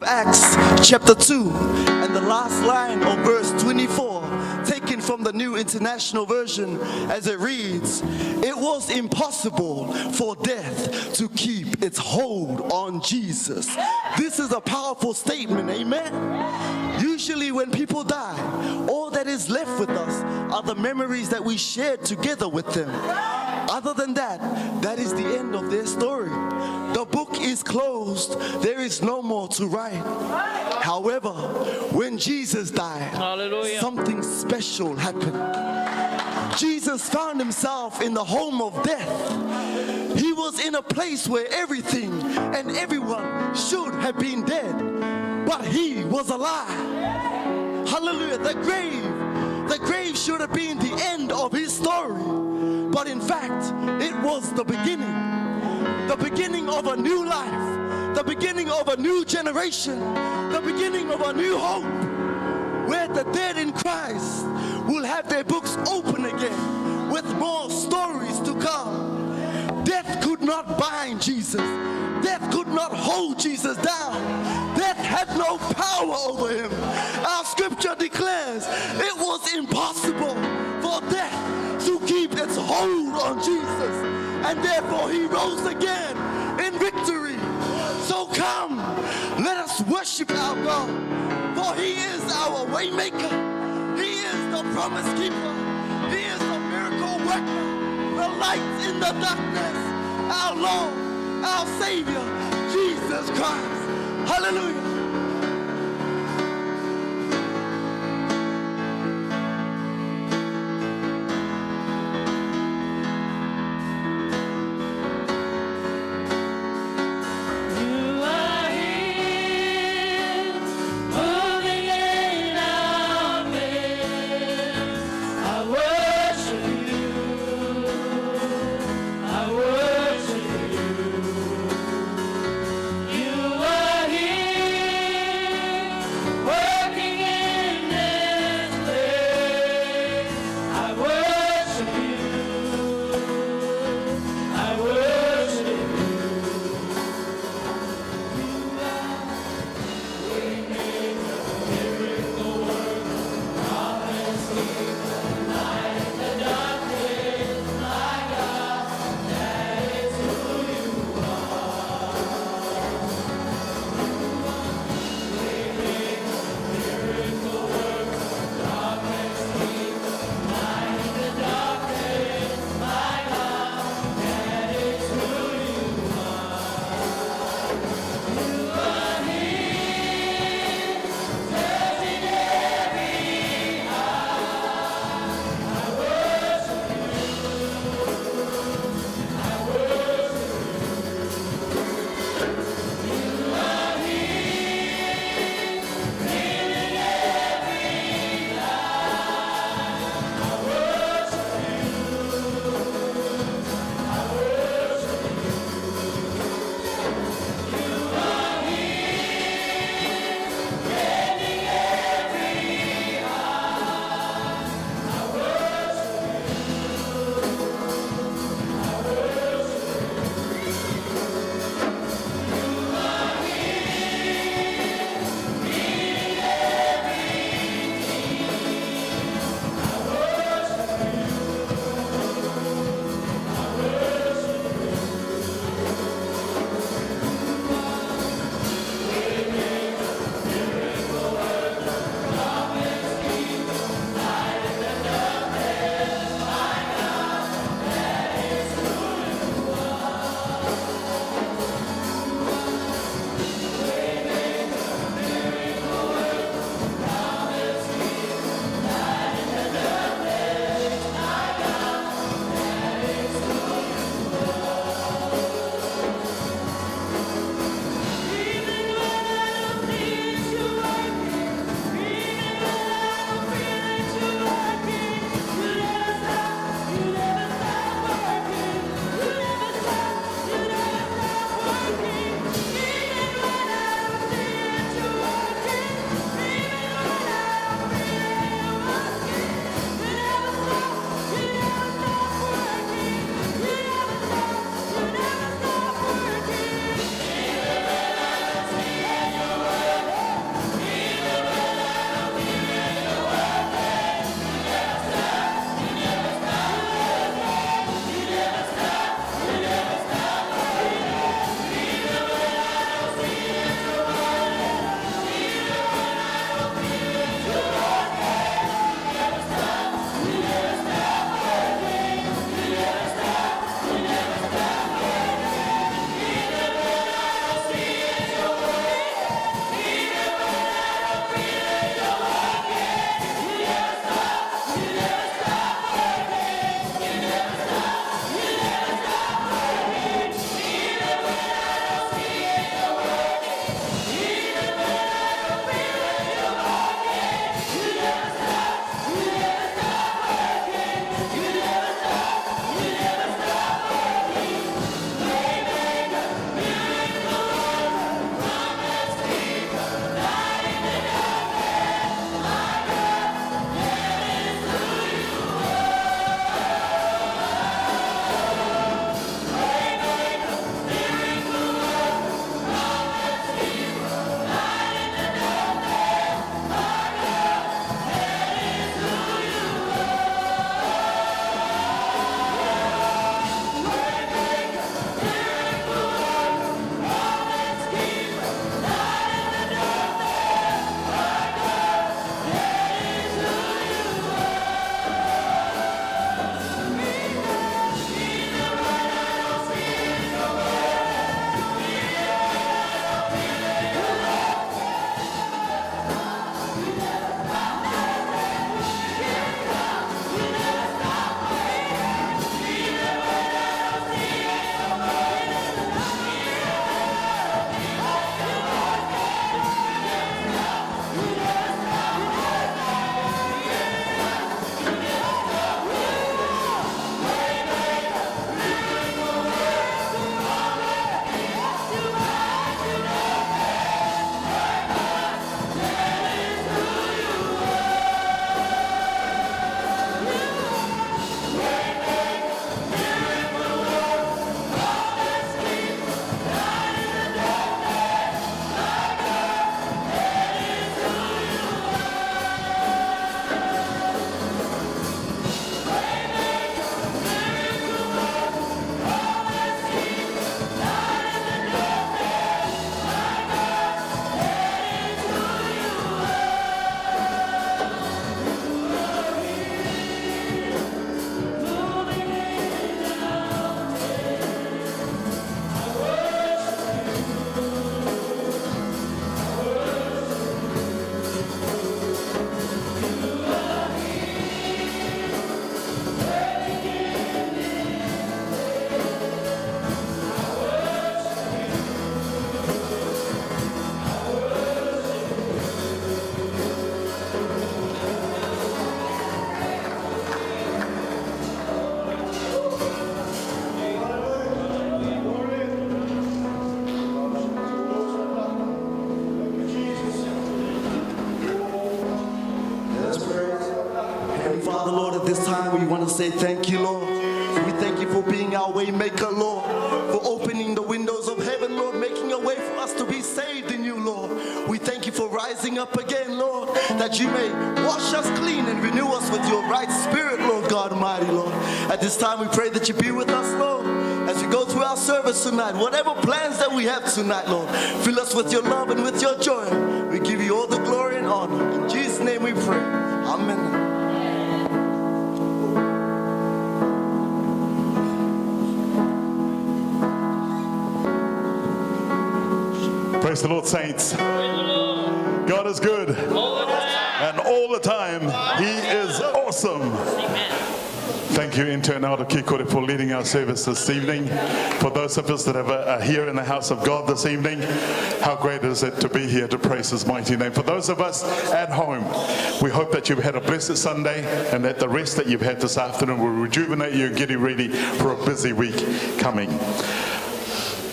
Acts chapter 2 and the last line of verse 24, taken from the New International Version, as it reads, "It was impossible for death to keep its hold on Jesus." This is a powerful statement, amen? Usually when people die, all that is left with us are the memories that we shared together with them. Other than that, that is the end of their story. The book is closed. There is no more to write. However, when Jesus died, Hallelujah. something special happened. Jesus found himself in the home of death. He was in a place where everything and everyone should have been dead, but he was alive. Hallelujah. The grave should have been the end of his story, but in fact, it was the beginning of a new life, the beginning of a new generation, the beginning of a new hope, where the dead in Christ will have their books open again with more stories to come. Death could not bind Jesus. Death could not hold Jesus down. Death had no power over him. Our scripture declares it was impossible for death to keep its hold on Jesus, and therefore he rose again in victory. So come, let us worship our God, for he is our way maker. He is the promise keeper. He is the miracle worker, the light in the darkness, our Lord, our Savior, Jesus Christ. Hallelujah. You are here. at this time we want to say thank you, Lord. We thank you for being our way maker, Lord, for opening the windows of heaven, Lord, making a way for us to be saved in you, Lord. We thank you for rising up again, Lord, that you may wash us clean and renew us with your right spirit, Lord God Almighty, Lord. At this time we pray that you be with us, Lord, as we go through our service tonight. Whatever plans that we have tonight, Lord, fill us with your love and with your joy. We give you all the glory and honor. In Jesus' name we pray. Amen. Praise the Lord, saints. God is good. And all the time, He is awesome. Thank you, Intern Elder Kikore, for leading our service this evening. For those of us that are here in the house of God this evening, how great is it to be here to praise His mighty name. For those of us at home, we hope that you've had a blessed Sunday and that the rest that you've had this afternoon will rejuvenate you and get you ready for a busy week coming.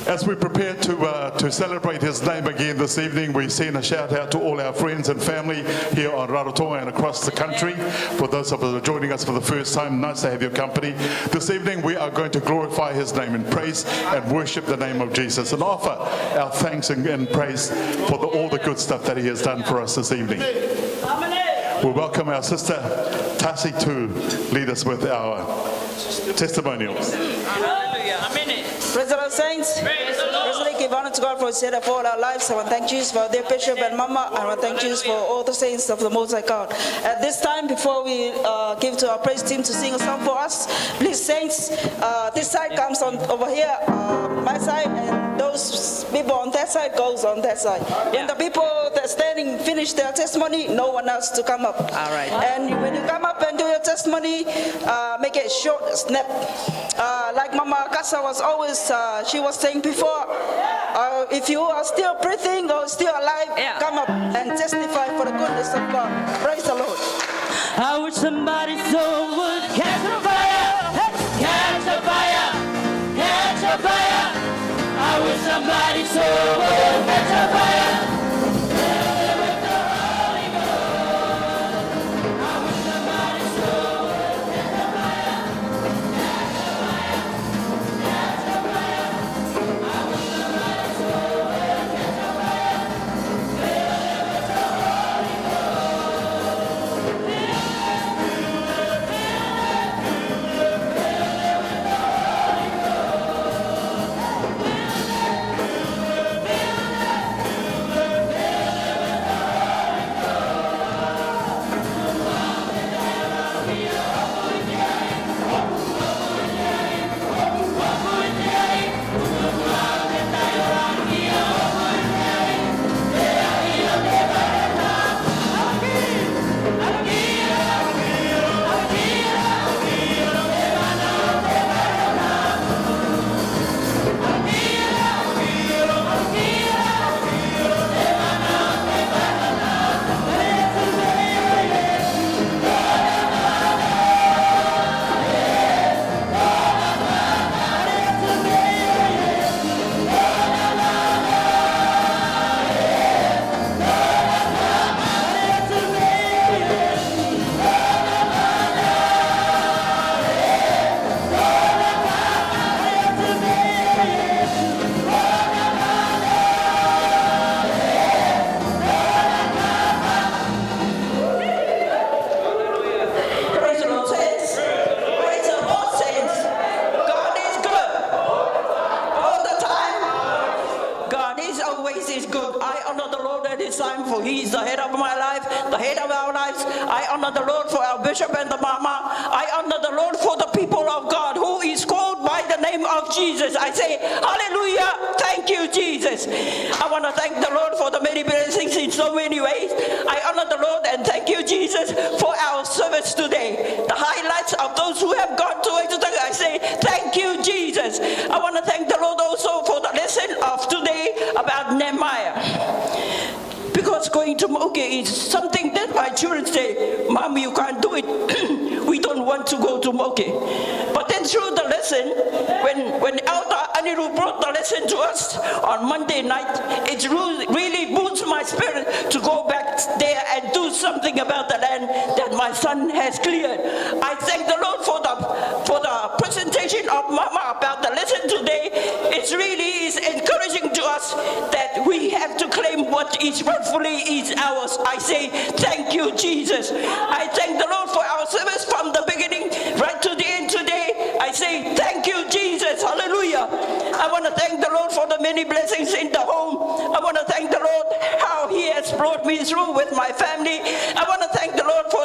As we prepare to celebrate His name again this evening, we send a shout out to all our friends and family here on Rarotonga and across the country. For those of us that are joining us for the first time, nice to have your company. This evening we are going to glorify His name and praise and worship the name of Jesus and offer our thanks and praise for all the good stuff that He has done for us this evening. We welcome our sister Tasi to lead us with our testimonials. Praise the Lord, saints. Praise the Lord. Give honor to God for His head of all our lives. I want to thank Jesus for their Bishop and Mama. I want to thank Jesus for all the saints of the Most High God. At this time, before we give to our praise team to sing a song for us, please, saints, this side comes on over here, my side, and those people on that side goes on that side. When the people that are standing finish their testimony, no one else to come up. All right. And when you come up and do your testimony, make it short, snap. Like Mama Kasa was always, she was saying before, if you are still breathing or still alive, come up and testify for the goodness of God. Praise the Lord. I wish somebody so would catch a fire, catch a fire, catch a fire. I wish somebody so would catch a fire. He is the head of my life, the head of our lives. I honor the Lord for our bishop and the mama. I honor the Lord for the people of God who is called by the name of Jesus. I say, hallelujah, thank you, Jesus. I want to thank the Lord for the many blessings in so many ways. I honor the Lord and thank you, Jesus, for our service today. The highlights of those who have gone to Aitutaki, I say, thank you, Jesus. I want to thank the Lord also for the lesson of today about Nehemiah. Because going to Moke is something that my children say, Mom, you can't do it. We don't want to go to Moke. But then through the lesson, when Elder Aniru brought the lesson to us on Monday night, it really boosts my spirit to go back there and do something about the land that my son has cleared. I thank the Lord for the presentation of Mama about the lesson today. It really is encouraging to us that we have to claim what is rightfully is ours. I say thank you, Jesus. I thank the Lord for our service from the beginning right to the end today. I say thank you, Jesus. Hallelujah. I want to thank the Lord for the many blessings in the home. I want to thank the Lord how He has brought me through with my family. I want to thank the Lord for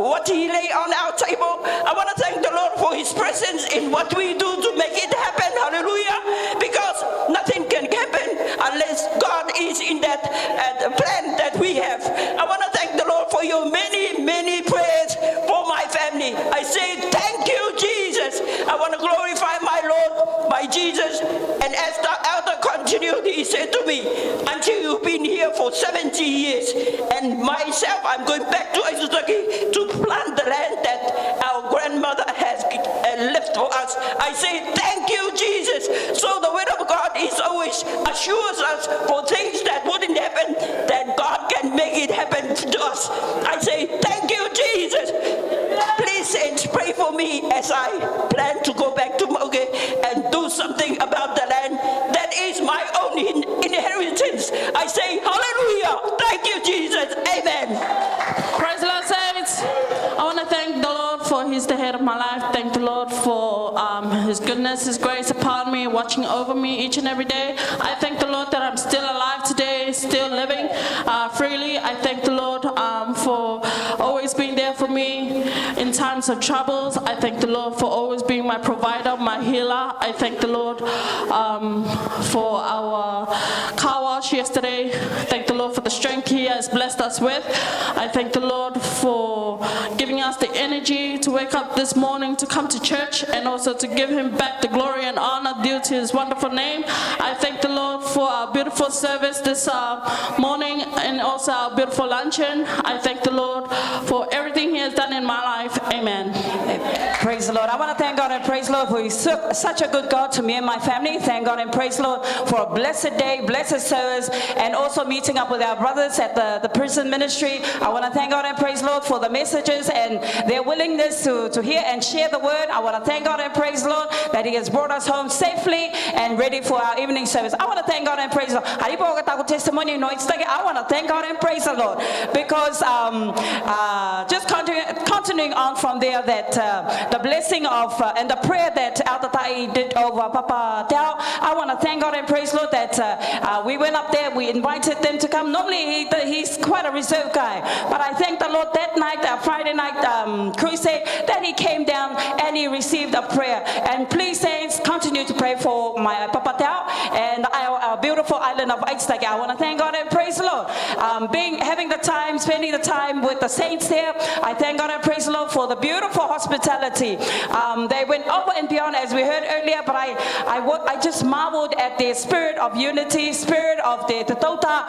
what He lay on our table. I want to thank the Lord for His presence in what we do to make it happen. Hallelujah. Because nothing can happen unless God is in that plan that we have. I want to thank the Lord for your many, many prayers for my family. I say thank you, Jesus. I want to glorify my Lord, my Jesus. And as the elder continued, he said to me, until you've been here for 70 years, and myself, I'm going back to Aitutaki to plant the land that our grandmother has left for us. I say thank you, Jesus. So the word of God is always assures us for things that wouldn't happen, that God can make it happen to us. I say thank you, Jesus. Please, saints, pray for me as I plan to go back to Moge and do something about the land that is my own inheritance. I say hallelujah. Thank you, Jesus. Amen. Praise the Lord, saints. I want to thank the Lord for He's the head of my life. Thank the Lord for His goodness, His grace upon me, watching over me each and every day. I thank the Lord that I'm still alive today, still living freely. I thank the Lord for always being there for me in times of troubles. I thank the Lord for always being my provider, my healer. I thank the Lord for our car wash yesterday. Thank the Lord for the strength He has blessed us with. I thank the Lord for giving us the energy to wake up this morning to come to church and also to give Him back the glory and honor due to His wonderful name. I thank the Lord for our beautiful service this morning and also our beautiful luncheon. I thank the Lord for everything He has done in my life. Amen. Praise the Lord. I want to thank God and praise the Lord for He's such a good God to me and my family. Thank God and praise the Lord for a blessed day, blessed service, and also meeting up with our brothers at the prison ministry. I want to thank God and praise the Lord for the messages and their willingness to hear and share the word. I want to thank God and praise the Lord that He has brought us home safely and ready for our evening service. I want to thank God and praise the Lord. Testimony, I want to thank God and praise the Lord because just continuing on from there, that the blessing of and the prayer that Aitutaki did over Papa Tao, I want to thank God and praise the Lord that we went up there, we invited them to come. Normally he's quite a reserved guy, but I thank the Lord that night, Friday night crusade, that he came down and he received a prayer. And please, saints, continue to pray for my Papa Tao and our beautiful island of Aitutaki. I want to thank God and praise the Lord. Spending the time with the saints there. I thank God and praise the Lord for the beautiful hospitality. They went over and beyond, as we heard earlier, but I just marveled at the spirit of unity, spirit of the tauta,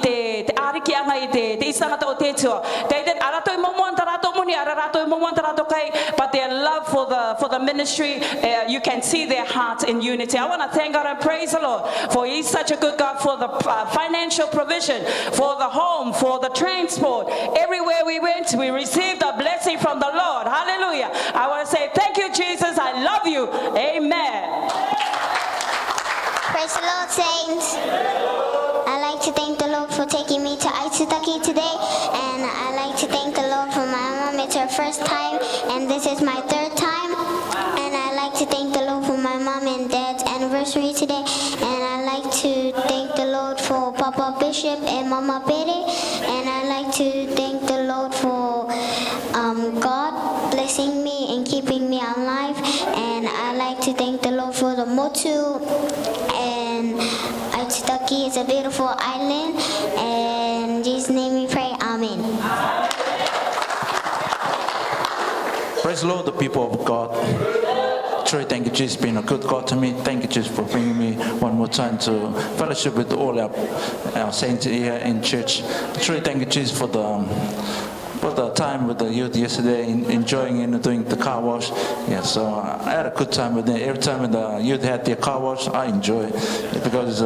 te arikianga, te isanga o te tua. They did aratoi momo antarato muni, aratoi momo antarato kai, but their love for the ministry, you can see their hearts in unity. I want to thank God and praise the Lord for He's such a good God, for the financial provision, for the home, for the transport. Everywhere we went, we received a blessing from the Lord. Hallelujah. I want to say thank you, Jesus. I love you. Amen. Praise the Lord, saints. I'd like to thank the Lord for taking me to Aitutaki today, and I'd like to thank the Lord for my mom. It's her first time, and this is my third time. And I'd like to thank the Lord for my mom and dad's anniversary today, and I'd like to thank the Lord for Papa Bishop and Mama Pere, and I'd like to thank the Lord for God blessing me and keeping me alive, and I'd like to thank the Lord for the motu, and Aitutaki is a beautiful island, and in Jesus' name we pray, amen. Praise the Lord, the people of God. Truly, thank you, Jesus, for being a good God to me. Thank you, Jesus, for bringing me one more time to fellowship with all our saints here in church. Truly, thank you, Jesus, for the time with the youth yesterday, enjoying and doing the car wash. Yeah, so I had a good time with them. Every time when the youth had their car wash, I enjoy it because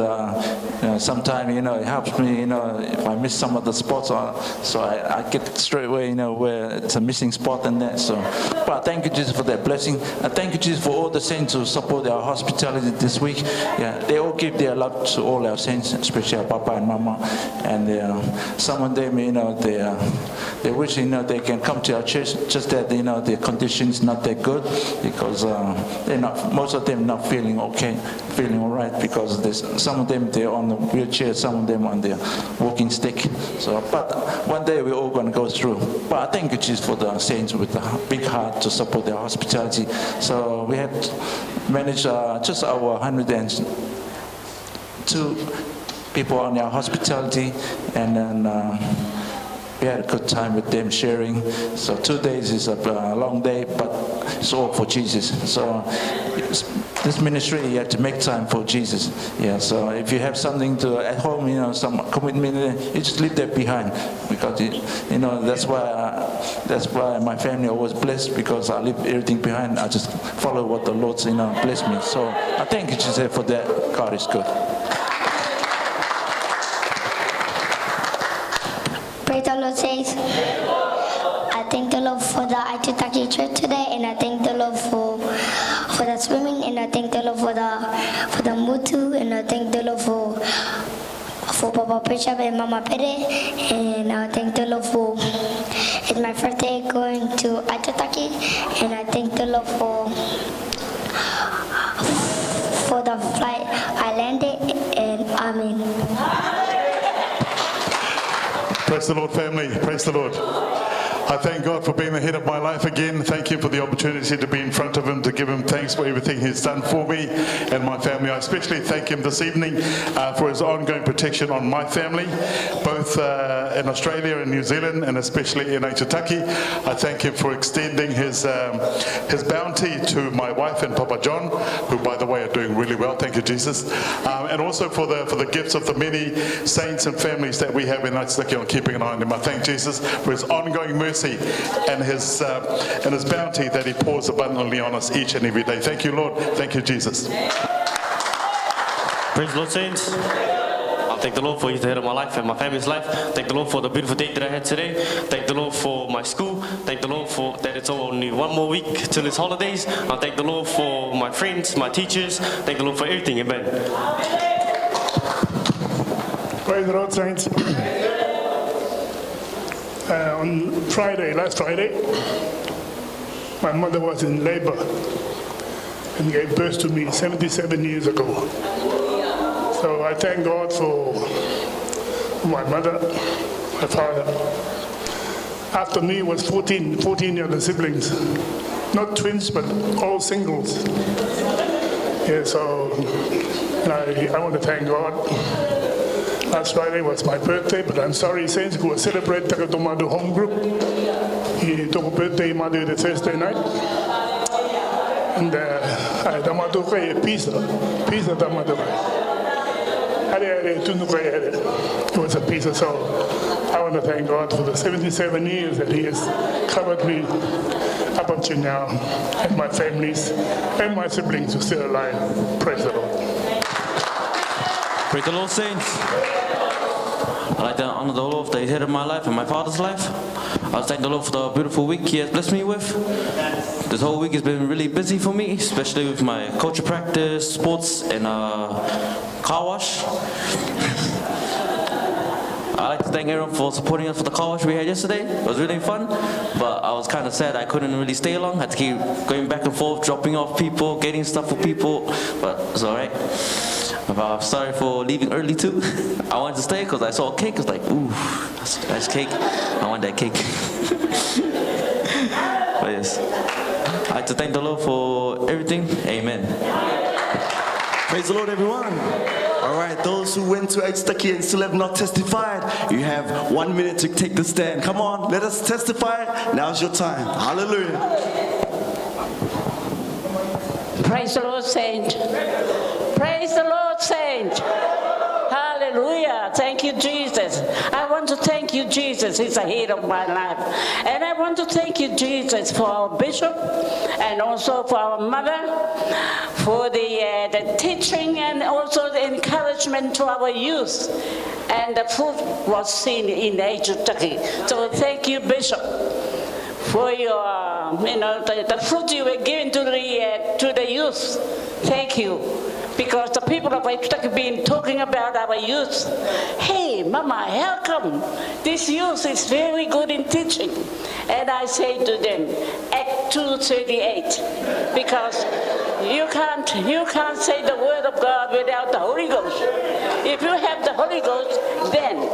sometimes, it helps me, if I miss some of the spots, so I get straight away, where it's a missing spot and that. So, but thank you, Jesus, for that blessing. And thank you, Jesus, for all the saints who support our hospitality this week. Yeah, they all give their love to all our saints, especially our Papa and Mama. And some of them, they wish, they can come to our church, just that, their condition's not that good, because most of them not feeling okay, feeling all right, because some of them, they're on the wheelchair, some of them on their walking stick. So, but one day we're all going to go through. But I thank you, Jesus, for the saints with a big heart to support their hospitality. So we had managed just our 102 people on our hospitality, and then we had a good time with them sharing. So 2 days is a long day, but it's all for Jesus. So this ministry, you have to make time for Jesus. Yeah. So if you have something to at home, some commitment, you just leave that behind, because that's why my family always blessed, because I leave everything behind. I just follow what the Lord's blessed me. So I thank you, Jesus, for that. God is good. Praise the Lord, saints. I thank the Lord for the Aitutaki church today, and I thank the Lord for the swimming, and I thank the Lord for the mutu, and I thank the Lord for Papa Bishop and Mama Pere, and I thank the Lord for it's my first day going to Aitutaki, and I thank the Lord for the flight I landed, and Amen. Praise the Lord, family. Praise the Lord. I thank God for being the head of my life again. Thank you for the opportunity to be in front of Him, to give Him thanks for everything He's done for me and my family. I especially thank Him this evening for His ongoing protection on my family, both in Australia and New Zealand, and especially in Aitutaki. I thank Him for extending His bounty to my wife and Papa John, who, by the way, are doing really well. Thank you, Jesus. And also for the gifts of the many saints and families that we have in Aitutaki, on keeping an eye on them. I thank Jesus for His ongoing mercy and His bounty that He pours abundantly on us each and every day. Thank you, Lord. Thank you, Jesus. Praise the Lord, saints. I thank the Lord for He's the head of my life and my family's life. Thank the Lord for the beautiful day that I had today. Thank the Lord for my school. Thank the Lord for that it's only one more week till His holidays. I thank the Lord for my friends, my teachers. Thank the Lord for everything. Amen. Praise the Lord, saints. On last Friday, my mother was in labor and gave birth to me 77 years ago. So I thank God for my mother, my father. After me was 14 other siblings, not twins, but all singles. Yeah, so I want to thank God. Last Friday was my birthday, but I'm sorry, saints, who will celebrate Takatomado home group. He took a birthday Monday the Thursday night. And I Tamado pizza Tamado. It was a pizza, so I want to thank God for the 77 years that He has covered me up until now, and my families and my siblings who are still alive. Praise the Lord. Praise the Lord, saints. I'd like to honor the Lord for the head of my life and my father's life. I thank the Lord for the beautiful week He has blessed me with. This whole week has been really busy for me, especially with my culture practice, sports, and car wash. I'd like to thank everyone for supporting us for the car wash we had yesterday. It was really fun, but I was kind of sad I couldn't really stay long. I had to keep going back and forth, dropping off people, getting stuff for people, but it's alright. I'm sorry for leaving early too. I wanted to stay because I saw a cake. I was like, ooh, that's a nice cake. I want that cake. But yes, I'd like to thank the Lord for everything. Amen. Praise the Lord, everyone. All right, those who went to Aitutaki and still have not testified, you have 1 minute to take the stand. Come on, let us testify. Now's your time. Hallelujah. Praise the Lord, saint. Praise the Lord, saint. Hallelujah. Thank you, Jesus. I want to thank thank you, Jesus. He's the head of my life. And I want to thank you, Jesus, for our bishop and also for our mother, for the teaching and also the encouragement to our youth. And the fruit was seen in Aitutaki. So thank you, Bishop, for your, the fruit you were giving to the youth. Thank you. Because the people of Aitutaki have been talking about our youth. Hey, Mama, how come this youth is very good in teaching? And I say to them, Act 2:38, because you can't say the word of God without the Holy Ghost. If you have the Holy Ghost, then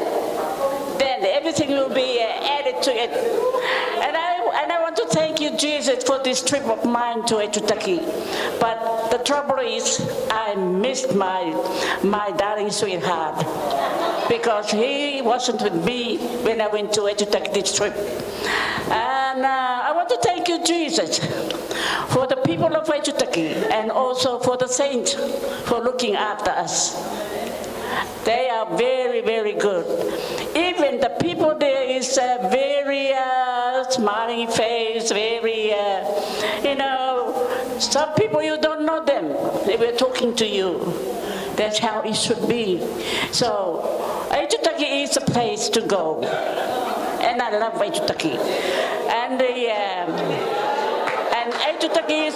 everything will be added to it. And I want to thank you, Jesus, for this trip of mine to Aitutaki. But the trouble is, I missed my darling sweetheart because he wasn't with me when I went to Aitutaki this trip. And I want to thank you, Jesus, for the people of Aitutaki and also for the saints for looking after us. They are very, very good. Even the people there is a very smiling face, very, some people you don't know them. They were talking to you. That's how it should be. So Aitutaki is a place to go. And I love Aitutaki. And Aitutaki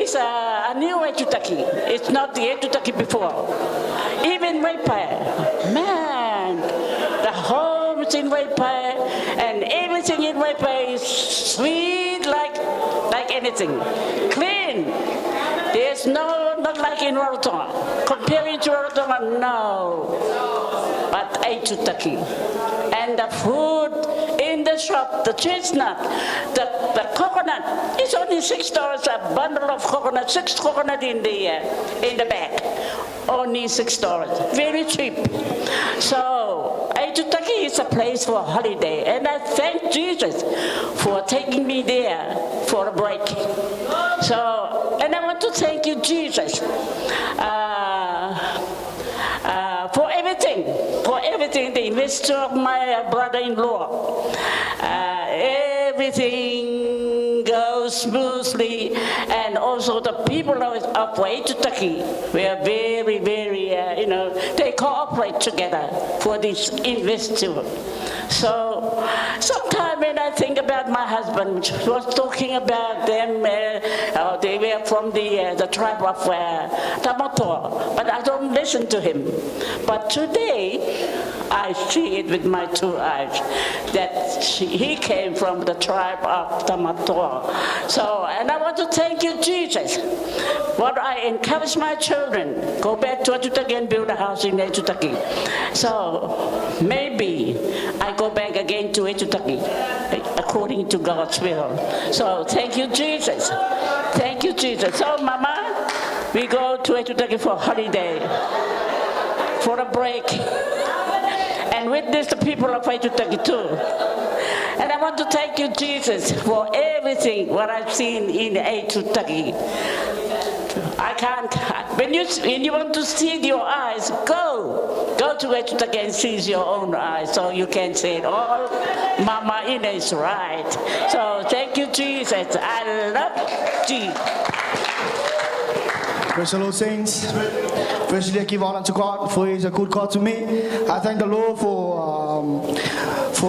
is a new Aitutaki. It's not the Aitutaki before. Even Waipae, man, the homes in Waipae and everything in Waipae is sweet like anything, clean. There's not like in Rarotonga. Comparing to Rarotonga, no. But Aitutaki. And the food in the shop, the chestnut, the coconut, it's only $6 a bundle of coconut, 6 coconut in the bag. Only $6, very cheap. So Aitutaki is a place for a holiday, and I thank Jesus for taking me there for a break. So, and I want to thank you, Jesus, for everything, the investor of my brother-in-law. Everything goes smoothly, and also the people of Aitutaki, we are very, very, they cooperate together for this investor. So sometimes when I think about my husband, he was talking about them, they were from the tribe of Tamato, but I don't listen to him. But today, I see it with my 2 eyes, that he came from the tribe of Tamato. So, and I want to thank you, Jesus. What I encourage my children, go back to Aitutaki and build a house in Aitutaki. So, maybe I go back again to Aitutaki, according to God's will. So, thank you, Jesus. Thank you, Jesus. So, Mama, we go to Aitutaki for a holiday, for a break, and witness the people of Aitutaki too. And I want to thank you, Jesus, for everything what I've seen in Aitutaki. I can't, when you want to see your eyes, go to Aitutaki and see your own eyes, so you can say, oh, Mama Ina is right. So thank you, Jesus. I love Jesus. Praise the Lord, saints. Firstly, I give honor to God, for He is a good God to me. I thank the Lord for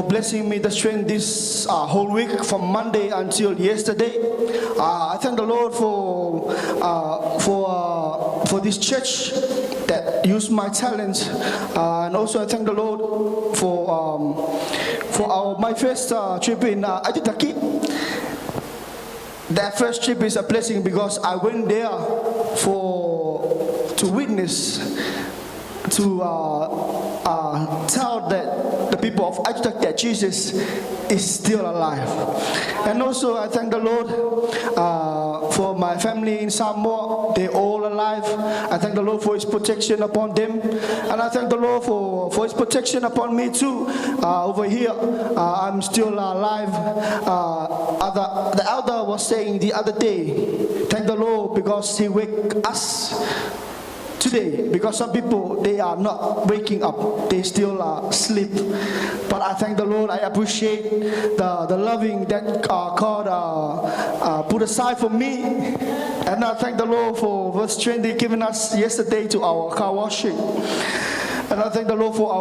blessing me the strength this whole week, from Monday until yesterday. I thank the Lord for this church that used my talents, and also I thank the Lord for my first trip in Aitutaki. That first trip is a blessing because I went there to witness, to tell that the people of Aitutaki that Jesus is still alive. And also I thank the Lord for my family in Samoa. They're all alive. I thank the Lord for His protection upon them. And I thank the Lord for His protection upon me too. Over here, I'm still alive. The elder was saying the other day, thank the Lord because He wake us today, because some people, they are not waking up, they still sleep. But I thank the Lord. I appreciate the loving that God put aside for me. And I thank the Lord for verse 20 given us yesterday to our car washing. And I thank the Lord for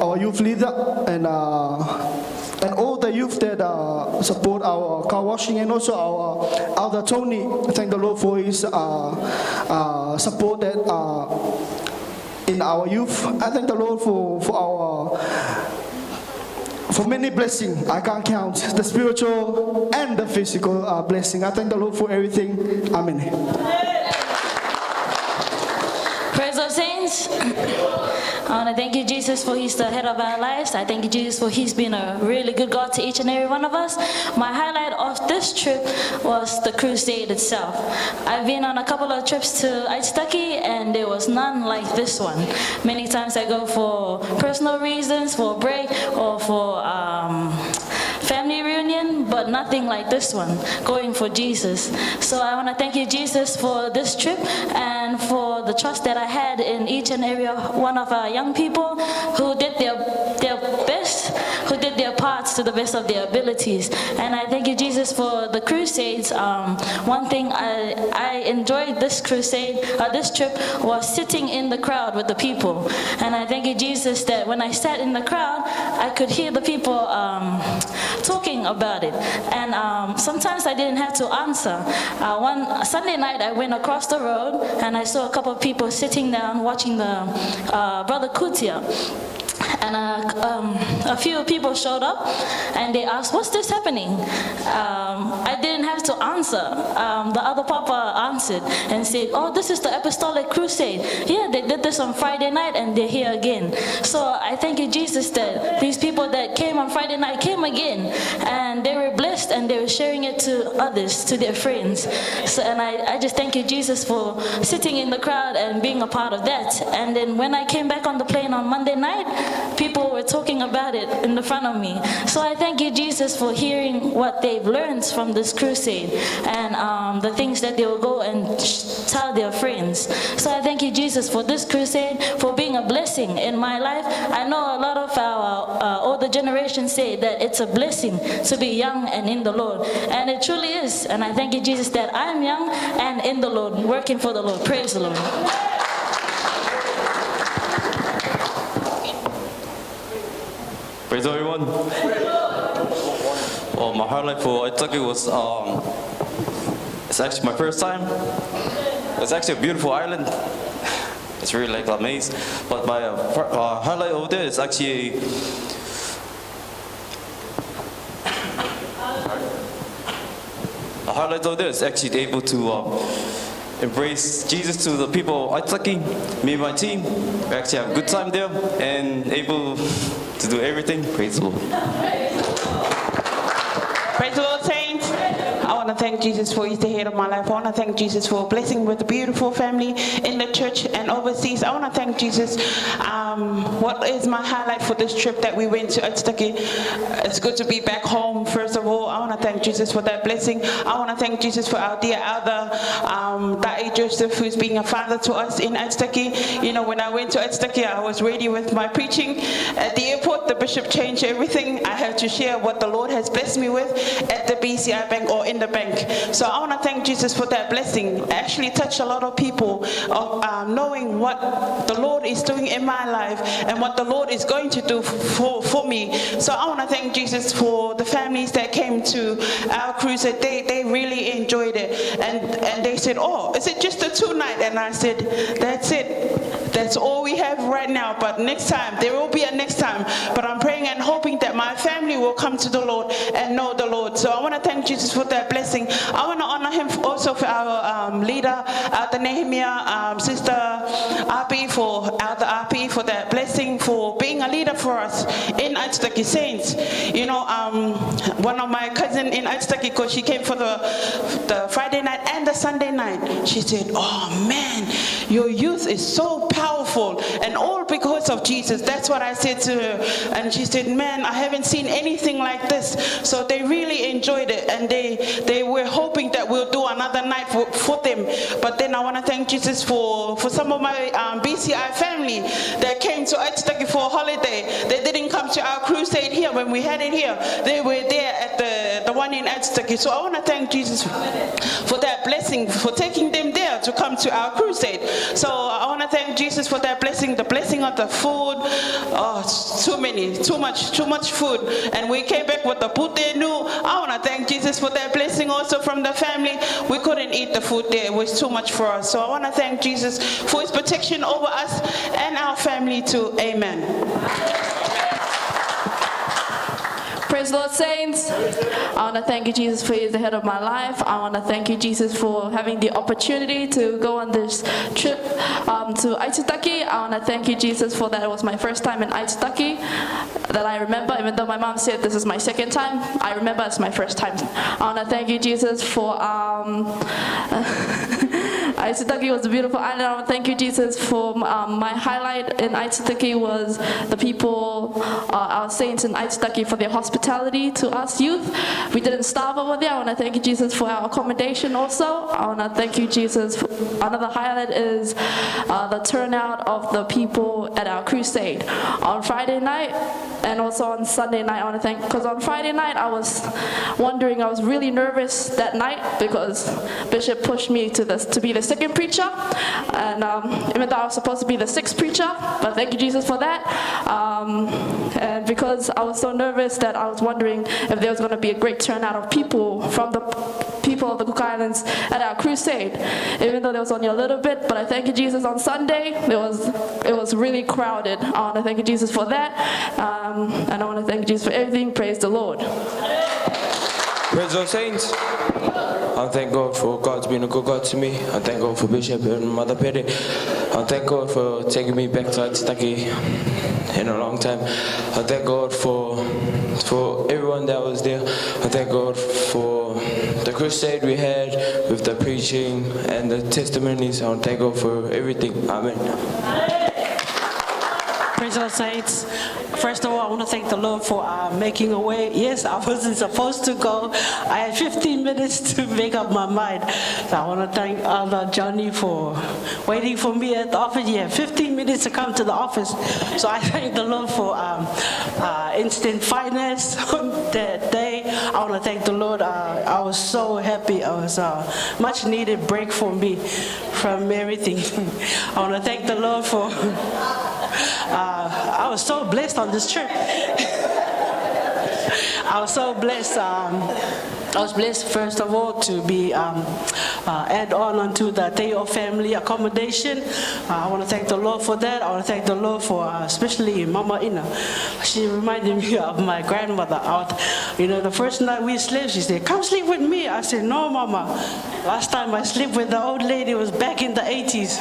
our youth leader and all the youth that support our car washing, and also our elder Tony. I thank the Lord for his support that in our youth. I thank the Lord for many blessings. I can't count the spiritual and the physical blessing. I thank the Lord for everything. Amen. Praise the saints. I want to thank you, Jesus, for He's the head of our lives. I thank you, Jesus, for He's been a really good God to each and every one of us. My highlight of this trip was the crusade itself. I've been on a couple of trips to Aitutaki, and there was none like this one. Many times I go for personal reasons, for a break, or for family reunion, but nothing like this one, going for Jesus. So I want to thank you, Jesus, for this trip and for the trust that I had in each and every one of our young people who did their best, who did their parts to the best of their abilities. And I thank you, Jesus, for the crusades. One thing I enjoyed this crusade, this trip, was sitting in the crowd with the people. And I thank you, Jesus, that when I sat in the crowd, I could hear the people talking about it. And sometimes I didn't have to answer. One Sunday night, I went across the road and I saw a couple of people sitting down watching the Brother Kutia. And a few people showed up and they asked, "What's this happening?" I didn't have to answer. The other papa answered and said, "Oh, this is the Apostolic Crusade. Yeah, they did this on Friday night and they're here again." So I thank you, Jesus, that these people that came on Friday night came again, and they were blessed and they were sharing it to others, to their friends. So, and I just thank you, Jesus, for sitting in the crowd and being a part of that. And then when I came back on the plane on Monday night, people were talking about it in the front of me. So I thank you, Jesus, for hearing what they've learned from this crusade and the things that they will go and tell their friends. So I thank you, Jesus, for this crusade, for being a blessing in my life. I know a lot of our older generation say that it's a blessing to be young and in the Lord. And it truly is. And I thank you, Jesus, that I'm young and in the Lord, working for the Lord. Praise the Lord. Praise everyone. Well, my highlight for Aitutaki was, it's actually my first time. It's actually a beautiful island. It's really like a maze. But my highlight over there is actually the highlight over there is actually able to embrace Jesus to the people of Aitutaki. Me and my team, we actually have a good time there and able to do everything. Praise the Lord. Praise the Lord, saints. I want to thank Jesus for He's the head of my life. I want to thank Jesus for blessing with a beautiful family in the church and overseas. I want to thank Jesus. What is my highlight for this trip that we went to Aitutaki? It's good to be back home, first of all. I want to thank Jesus for that blessing. I want to thank Jesus for our dear elder, Dai Joseph, who's being a father to us in Aitutaki. You know, when I went to Aitutaki, I was ready with my preaching. At the airport, the bishop changed everything. I had to share what the Lord has blessed me with at the BCI bank or in the bank. So I want to thank Jesus for that blessing. It actually touched a lot of people of knowing what the Lord is doing in my life and what the Lord is going to do for me. So I want to thank Jesus for the families that came to our crusade. They really enjoyed it, and they said, "Oh, is it just a 2-night?" And I said, "That's it. That's all we have right now. But next time, there will be a next time. But I'm praying and hoping that my family will come to the Lord and know the Lord." So I want to thank Jesus for that blessing. I want to honor Him also for our leader, Elder Nehemiah, Sister Api, Elder Api, for that blessing, for being a leader for us in Aitutaki Saints. You know, one of my cousins in Aitutaki, because she came for the Friday night and the Sunday night, she said, "Oh man, your youth is so powerful. powerful, and all because of Jesus. That's what I said to her. And she said, man, I haven't seen anything like this. So they really enjoyed it, and they were hoping that we'll do another night for them. But then I want to thank Jesus for some of my BCI family that came to Aitutaki for a holiday. They didn't come to our crusade here when we had it here. They were there at the one in Aitutaki. So I want to thank Jesus for that blessing, for taking them there to come to our crusade. So I want to thank Jesus for that blessing, the blessing of the food. Oh, too much food. And we came back with the putenu. I want to thank Jesus for that blessing also from the family. We couldn't eat the food there. It was too much for us. So I want to thank Jesus for his protection over us and our family too. Amen. Praise the Lord, saints. I want to thank you, Jesus, for He is the head of my life. I want to thank you, Jesus, for having the opportunity to go on this trip to Aitutaki. I want to thank you, Jesus, for that. It was my first time in Aitutaki that I remember, even though my mom said this is my second time. I remember it's my first time. I want to thank you, Jesus, for Aitutaki was a beautiful island. I want to thank you, Jesus, for my highlight in Aitutaki was the people, our saints in Aitutaki, for their hospitality to us youth. We didn't starve over there. I want to thank you, Jesus, for our accommodation also. I want to thank you, Jesus. Another highlight is the turnout of the people at our crusade on Friday night and also on Sunday night. I want to thank, because on Friday night I was wondering, I was really nervous that night because Bishop pushed me to be the second preacher, and even though I was supposed to be the sixth preacher, but thank you, Jesus, for that. And because I was so nervous that I was wondering if there was going to be a great turnout of people from the people of the Cook Islands at our crusade, even though there was only a little bit. But I thank you, Jesus, on Sunday it was really crowded. I want to thank you, Jesus, for that, and I want to thank you, Jesus, for everything. Praise the Lord. Praise the saints. I thank God for God's been a good God to me. I thank God for Bishop and Mother Pere. I thank God for taking me back to Aitutaki in a long time. I thank God for everyone that was there. I thank God for the crusade we had with the preaching and the testimonies. I want to thank God for everything. Amen. Praise our saints. First of all, I want to thank the Lord for making a way. Yes, I wasn't supposed to go. I had 15 minutes to make up my mind. So I want to thank Johnny for waiting for me at the office. He had 15 minutes to come to the office. So I thank the Lord for instant finance on that day. I want to thank the Lord. I was so happy. It was a much needed break for me from everything. I want to thank the Lord for... I was so blessed on this trip. I was so blessed. I was blessed, first of all, to be add on onto the Teo family accommodation. I want to thank the Lord for that. I want to thank the Lord for especially Mama Ina. She reminded me of my grandmother. The first night we slept, she said, "Come sleep with me." I said, "No, Mama. Last time I slept with the old lady was back in the 80s.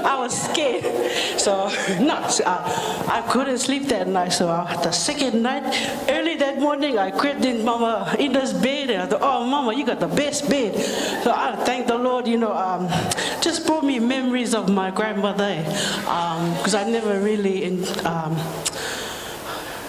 I was scared. So, I couldn't sleep that night. So the second night, early that morning, I crept in Mama Ina's bed, and I thought, "Oh, Mama, you got the best bed." So I thank the Lord, just brought me memories of my grandmother, because I never really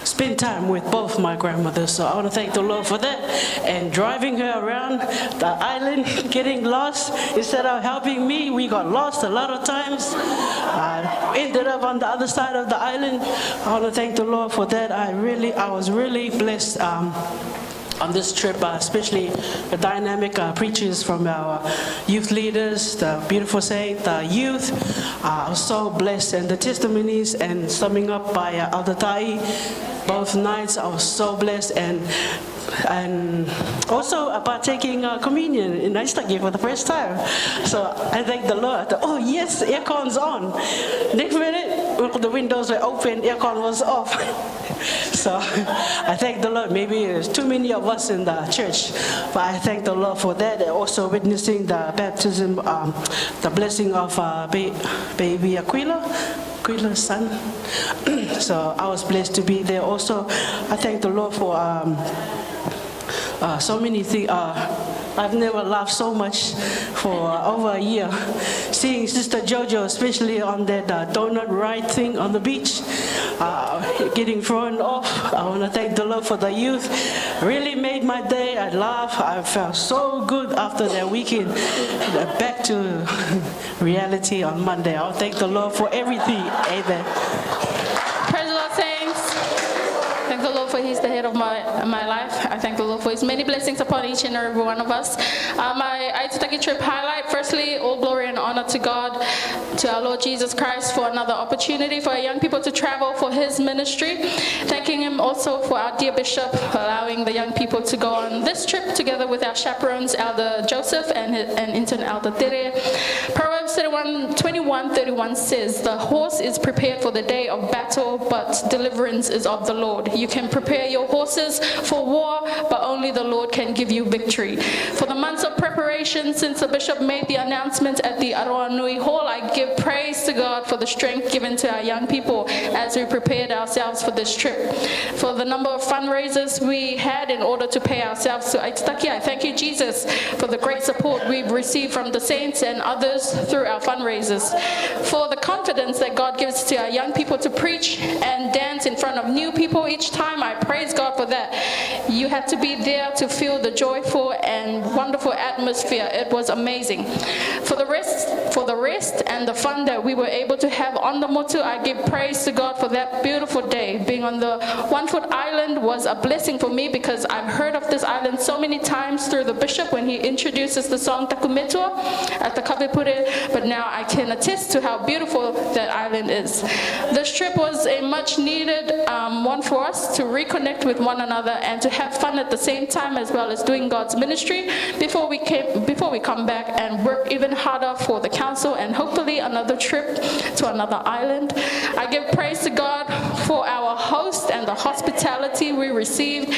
spend time with both my grandmothers. So I want to thank the Lord for that. And driving her around the island, getting lost, instead of helping me, we got lost a lot of times. I ended up on the other side of the island. I want to thank the Lord for that. I was really blessed on this trip, especially the dynamic preachers from our youth leaders, the beautiful saint, the youth. I was so blessed, and the testimonies and summing up by Aitutaki, both nights I was so blessed, and also partaking communion in Aitutaki for the first time. So I thank the Lord. Oh yes, aircon's on. Next minute, the windows were open, aircon was off. So I thank the Lord. Maybe there's too many of us in the church, but I thank the Lord for that. Also witnessing the baptism, the blessing of baby Aquila's son. So I was blessed to be there. Also, I thank the Lord for so many things. I've never laughed so much for over a year. Seeing Sister Jojo, especially on that donut ride thing on the beach, getting thrown off. I want to thank the Lord for the youth. Really made my day. I laughed. I felt so good after that weekend. Back to reality on Monday. I'll thank the Lord for everything. Amen. Praise the Lord, saints. Thank the Lord for He's the head of my life. I thank the Lord for His many blessings upon each and every one of us. My Aitutaki trip highlight, firstly, all glory and honor to God, to our Lord Jesus Christ for another opportunity for our young people to travel for His ministry. Thanking Him also for our dear Bishop allowing the young people to go on this trip together with our chaperones, Elder Joseph and intern Elder Tere. Proverbs 21:31 says, "The horse is prepared for the day of battle, but deliverance is of the Lord." You can prepare your horses for war, but only the Lord can give you victory. For the months of preparation since the Bishop made the announcement at the Aroa Nui Hall, I give praise to God for the strength given to our young people as we prepared ourselves for this trip. For the number of fundraisers we had in order to pay ourselves to Aitutaki, I thank you, Jesus, for the great support we've received from the saints and others through our fundraisers. For the confidence that God gives to our young people to preach and dance in front of new people each time, I praise God for that. You had to be there to feel the joyful and wonderful atmosphere. It was amazing. For the rest and the fun that we were able to have on the motu, I give praise to God for that beautiful day. Being on the One Foot Island was a blessing for me because I've heard of this island so many times through the Bishop when he introduces the song Takumetua at the Kawepure, but now I can attest to how beautiful that island is. This trip was a much needed one for us to reconnect with one another and to have fun at the same time, as well as doing God's ministry before we come back and work even harder for the council and hopefully another trip to another island. I give praise to God for our host and the hospitality we received.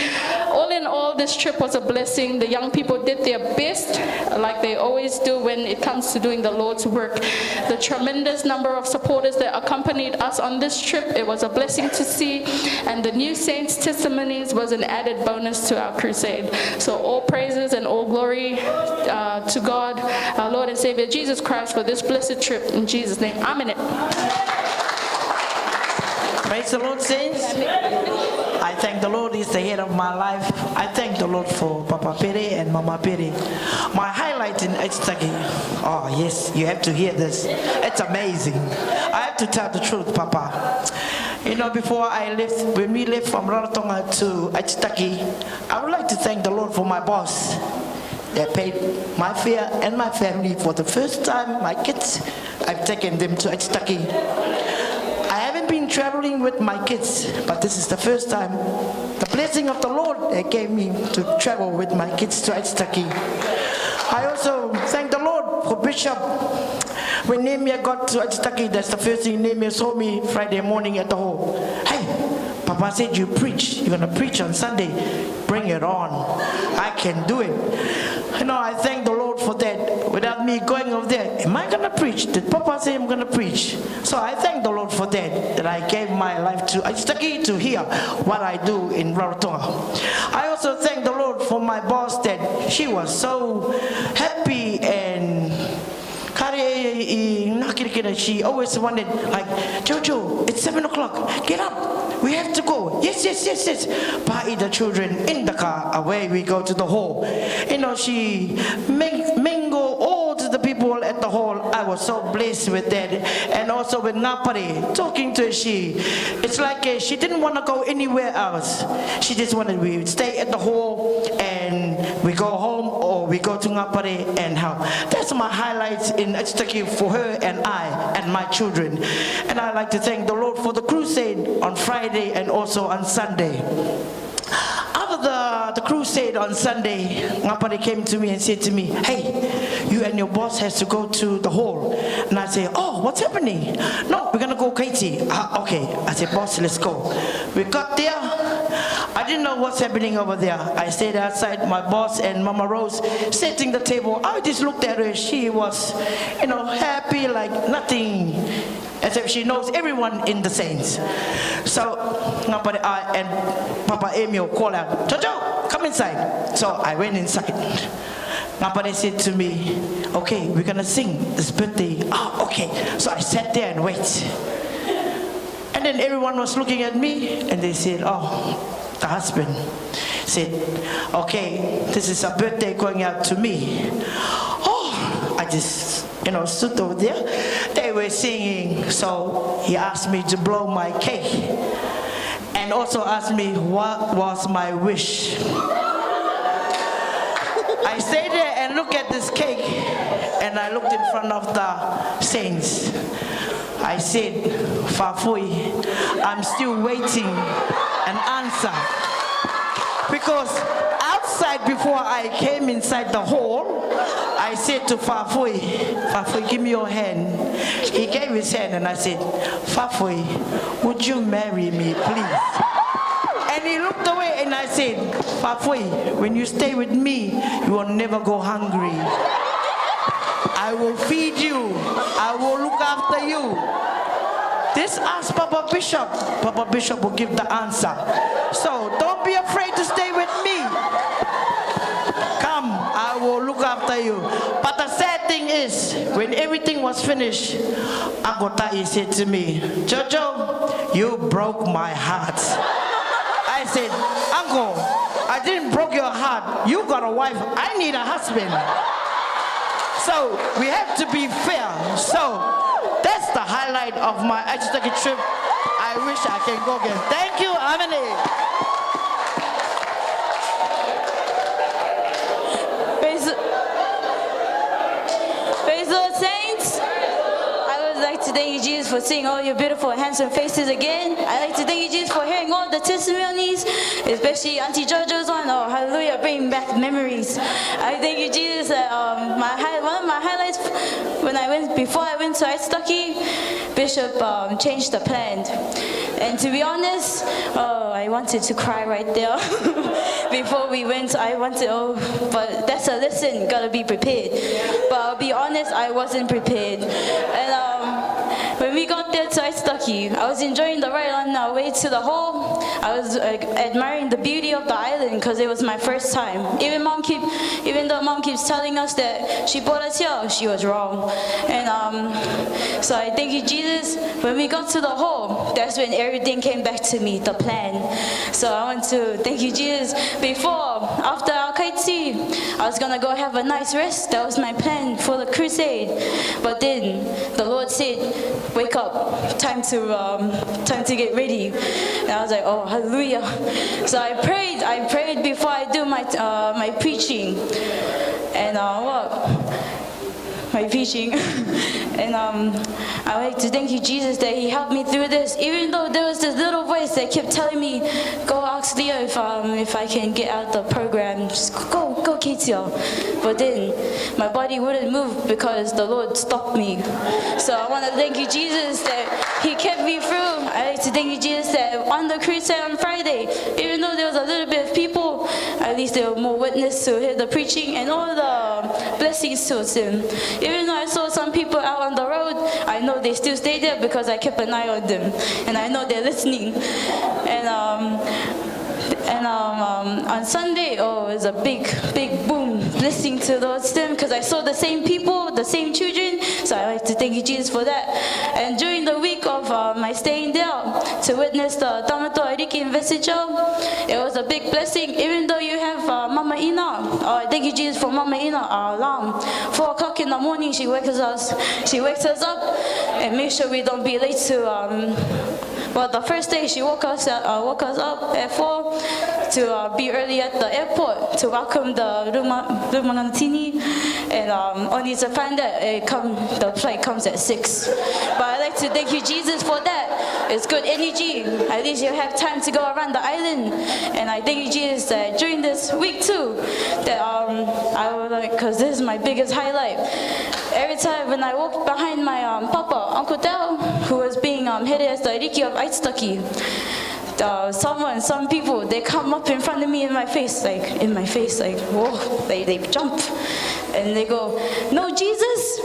All in all, this trip was a blessing. The young people did their best, like they always do when it comes to doing the Lord's work. The tremendous number of supporters that accompanied us on this trip, it was a blessing to see, and the new saints' testimonies was an added bonus to our crusade. So all praises and all glory to God, our Lord and Savior Jesus Christ, for this blessed trip. In Jesus' name, amen. Praise the Lord, saints. I thank the Lord is the head of my life. I thank the Lord for Papa Pere and Mama Pere. My highlight in Aitutaki. Oh yes, you have to hear this. It's amazing. I have to tell the truth, Papa. You know, before when we left from Rarotonga to Aitutaki, I would like to thank the Lord for my boss. They paid my fare and my family for the first time. My kids, I've taken them to Aitutaki. I haven't been traveling with my kids, but this is the first time. The blessing of the Lord that gave me to travel with my kids to Aitutaki. I also thank the Lord for Bishop. When Nehemiah got to Aitutaki, that's the first thing Nehemiah saw me Friday morning at the hall. Hey, Papa said you preach. You're going to preach on Sunday. Bring it on. I can do it. You know, I thank the Lord for that. Without me going over there, am I going to preach? Did Papa say I'm going to preach? So I thank the Lord for that I gave my life to Aitutaki to hear what I do in Rarotonga. I also thank the Lord for my boss that she was so happy and she always wanted, like, Jojo, it's 7 o'clock, get up, we have to go. Yes. Party the children in the car, away we go to the hall. You know, she mingle all to the people at the hall. I was so blessed with that. And also with Ngapare, talking to her, it's like she didn't want to go anywhere else. She just wanted we would stay at the hall and we go home or we go to Ngapare and help. That's my highlights in Aitutaki for her and I and my children. And I'd like to thank the Lord for the crusade on Friday and also on Sunday. After the crusade on Sunday, Ngapare came to me and said to me, hey, you and your boss has to go to the hall. And I say, oh, what's happening? No, we're going to go Katie. Okay. I said, boss, let's go. We got there. I didn't know what's happening over there. I stayed outside, my boss and Mama Rose setting the table. I just looked at her. She was, you know, happy like nothing, as if she knows everyone in the saints. So I and Papa Emil called out, Jojo, come inside. So I went inside. Ngapare said to me, okay, we're gonna sing this birthday. Oh, okay. So I sat there and wait. And then everyone was looking at me and they said, oh, the husband said, okay, this is a birthday going out to me. Oh, I just, stood over there. They were singing, so he asked me to blow my cake and also asked me what was my wish. I stayed there and looked at this cake and I looked in front of the saints. I said, Fafui, I'm still waiting an answer. Because outside, before I came inside the hall, I said to Fafui, Fafui, give me your hand. He gave his hand and I said, Fafui, would you marry me, please? And he looked away and I said, Fafui, when you stay with me, you will never go hungry. I will feed you. I will look after you. This ask Papa Bishop. Papa Bishop will give the answer. So don't be afraid to stay with me. Come, I will look after you. But the sad thing is, when everything was finished, Uncle Tai said to me, Jojo, you broke my heart. I said, Uncle, I didn't break your heart. You got a wife. I need a husband. So we have to be fair. So that's the highlight of my Aitutaki trip. I wish I can go again. Thank you, Amene. Praise the Lord, saints. I would like to thank you, Jesus, for seeing all your beautiful, handsome faces again. I'd like to thank you, Jesus, for hearing all the testimonies, especially Auntie JoJo's one. Oh, hallelujah, bringing back memories. I thank you, Jesus, that one of my highlights before I went to Aitutaki, Bishop changed the plan. And to be honest, I wanted to cry right there. Before we went, but that's a lesson, gotta be prepared. But I'll be honest, I wasn't prepared. And when we got there to Aitutaki, I was enjoying the ride on our way to the hall. I was admiring the beauty of the island because it was my first time. Even though mom keeps telling us that she brought us here, she was wrong. And so I thank you, Jesus. When we got to the hall, that's when everything came back to me, the plan. So I want to thank you, Jesus. After our kaitsi, I was gonna go have a nice rest. That was my plan for the crusade. But then the Lord said, wake up, time to get ready. And I was like, oh, hallelujah. So I prayed before I do my preaching. And my preaching. And I like to thank you, Jesus, that he helped me through this. Even though there was this little voice that kept telling me, go ask Leo if I can get out the program. Just go Keitio. But then my body wouldn't move because the Lord stopped me. So I want to thank you, Jesus, that he kept me through. I like to thank you, Jesus, that on the crusade on Friday, even though there was a little bit of people, at least there were more witnesses to hear the preaching and all the blessings to him. Even though I saw some people out on the road, I know they still stay there because I kept an eye on them, and I know they're listening. And on Sunday, it was a big boom, blessing to those them because I saw the same people, the same children. So I like to thank you, Jesus, for that. And during the week of my staying there to witness the Tamato Ariki investiture, it was a big blessing. Even though you have Mama Ina, thank you, Jesus, for Mama Ina, our alarm. 4 o'clock in the morning, she wakes us up and make sure we don't be late to. Well, the first day she woke us up at 4 to be early at the airport to welcome the Rumanantini, and only to find that the flight comes at 6. But I like to thank you, Jesus, for that. It's good energy. At least you have time to go around the island. And I thank you, Jesus, that during this week too, that I would like, because this is my biggest highlight. Every time when I walked behind my papa, Uncle Del, who was being headed as the Riki of Aitutaki, some people, they come up in front of me in my face, like, whoa, they jump. And they go, no, Jesus.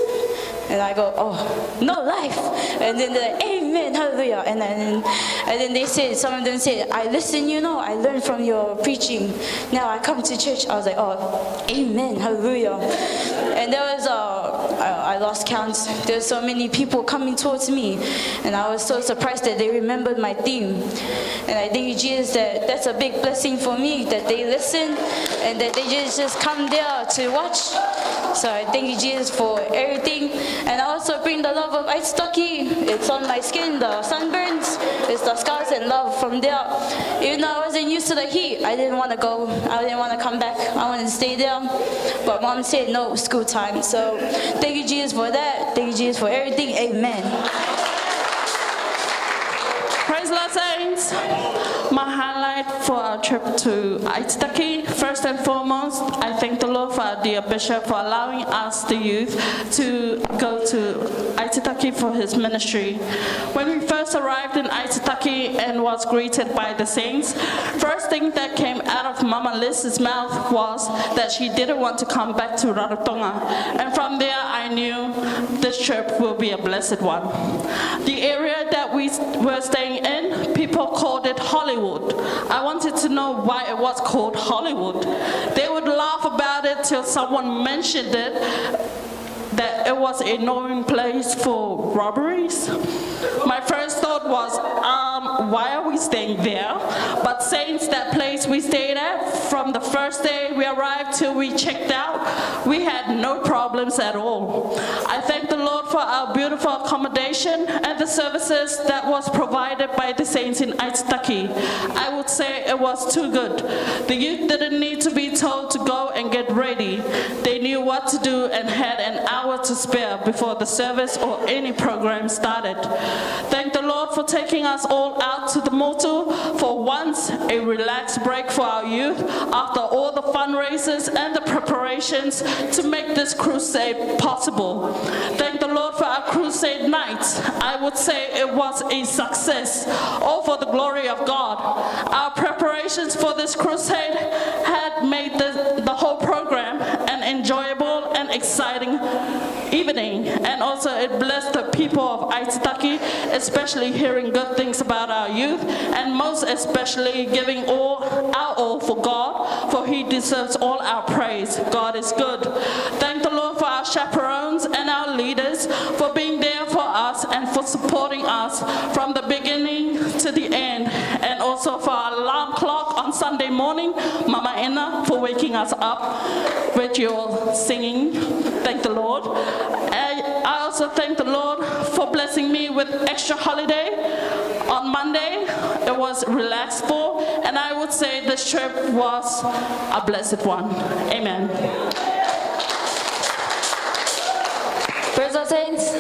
And I go, oh, no life. And then they're like, amen, hallelujah. And then they said, some of them said, I listen, I learned from your preaching. Now I come to church. I was like, oh, amen, hallelujah. And there was, I lost count. There's so many people coming towards me. And I was so surprised that they remembered my theme. And I thank you, Jesus, that that's a big blessing for me, that they listen and that they just come there to watch. So I thank you, Jesus, for everything. And I also bring the love of Aitutaki. It's on my skin, the sunburns. It's the scars and love from there. Even though I wasn't used to the heat, I didn't want to go. I didn't want to come back. I wanted to stay there. But Mom said, no, school time. So thank you, Jesus, for that. Thank you, Jesus, for everything. Amen. Praise the Lord, saints. My highlight for our trip to Aitutaki, first and foremost, I thank the Lord for our dear Bishop for allowing us, the youth, to go to Aitutaki for his ministry. When we first arrived in Aitutaki and was greeted by the saints, first thing that came out of Mama Liz's mouth was that she didn't want to come back to Rarotonga. And from there, I knew this trip will be a blessed one. The area that we were staying in, people called it Hollywood. I wanted to know why it was called Hollywood. They would laugh about it till someone mentioned it, that it was a known place for robberies. My first thought was, why are we staying there? But since that place we stayed at, from the first day we arrived till we checked out, we had no problems at all. I thank the Lord for our beautiful accommodation and the services that was provided by the saints in Aitutaki. I would say it was too good. The youth didn't need to be told to go and get ready. They knew what to do and had an hour to spare before the service or any program started. Thank the Lord for taking us all out to the motu for once, a relaxed break for our youth after all the fundraisers and the preparations to make this crusade possible. Thank the Lord for our crusade nights. I would say it was a success, all for the glory of God. Our preparations for this crusade had made the whole program an enjoyable and exciting evening, and also it blessed the people of Aitutaki, especially hearing good things about our youth, and most especially giving our all for God, for he deserves all our praise. God is good. Thank the Lord for our chaperones and our leaders for being there for us and for supporting us from the beginning to the end, and also for our alarm clock on Sunday morning, Mama Ena, for waking us up with your singing. Thank the Lord. I also thank the Lord for blessing me with extra holiday. On Monday, it was relaxed for, and I would say this trip was a blessed one. Amen. Praise the saints.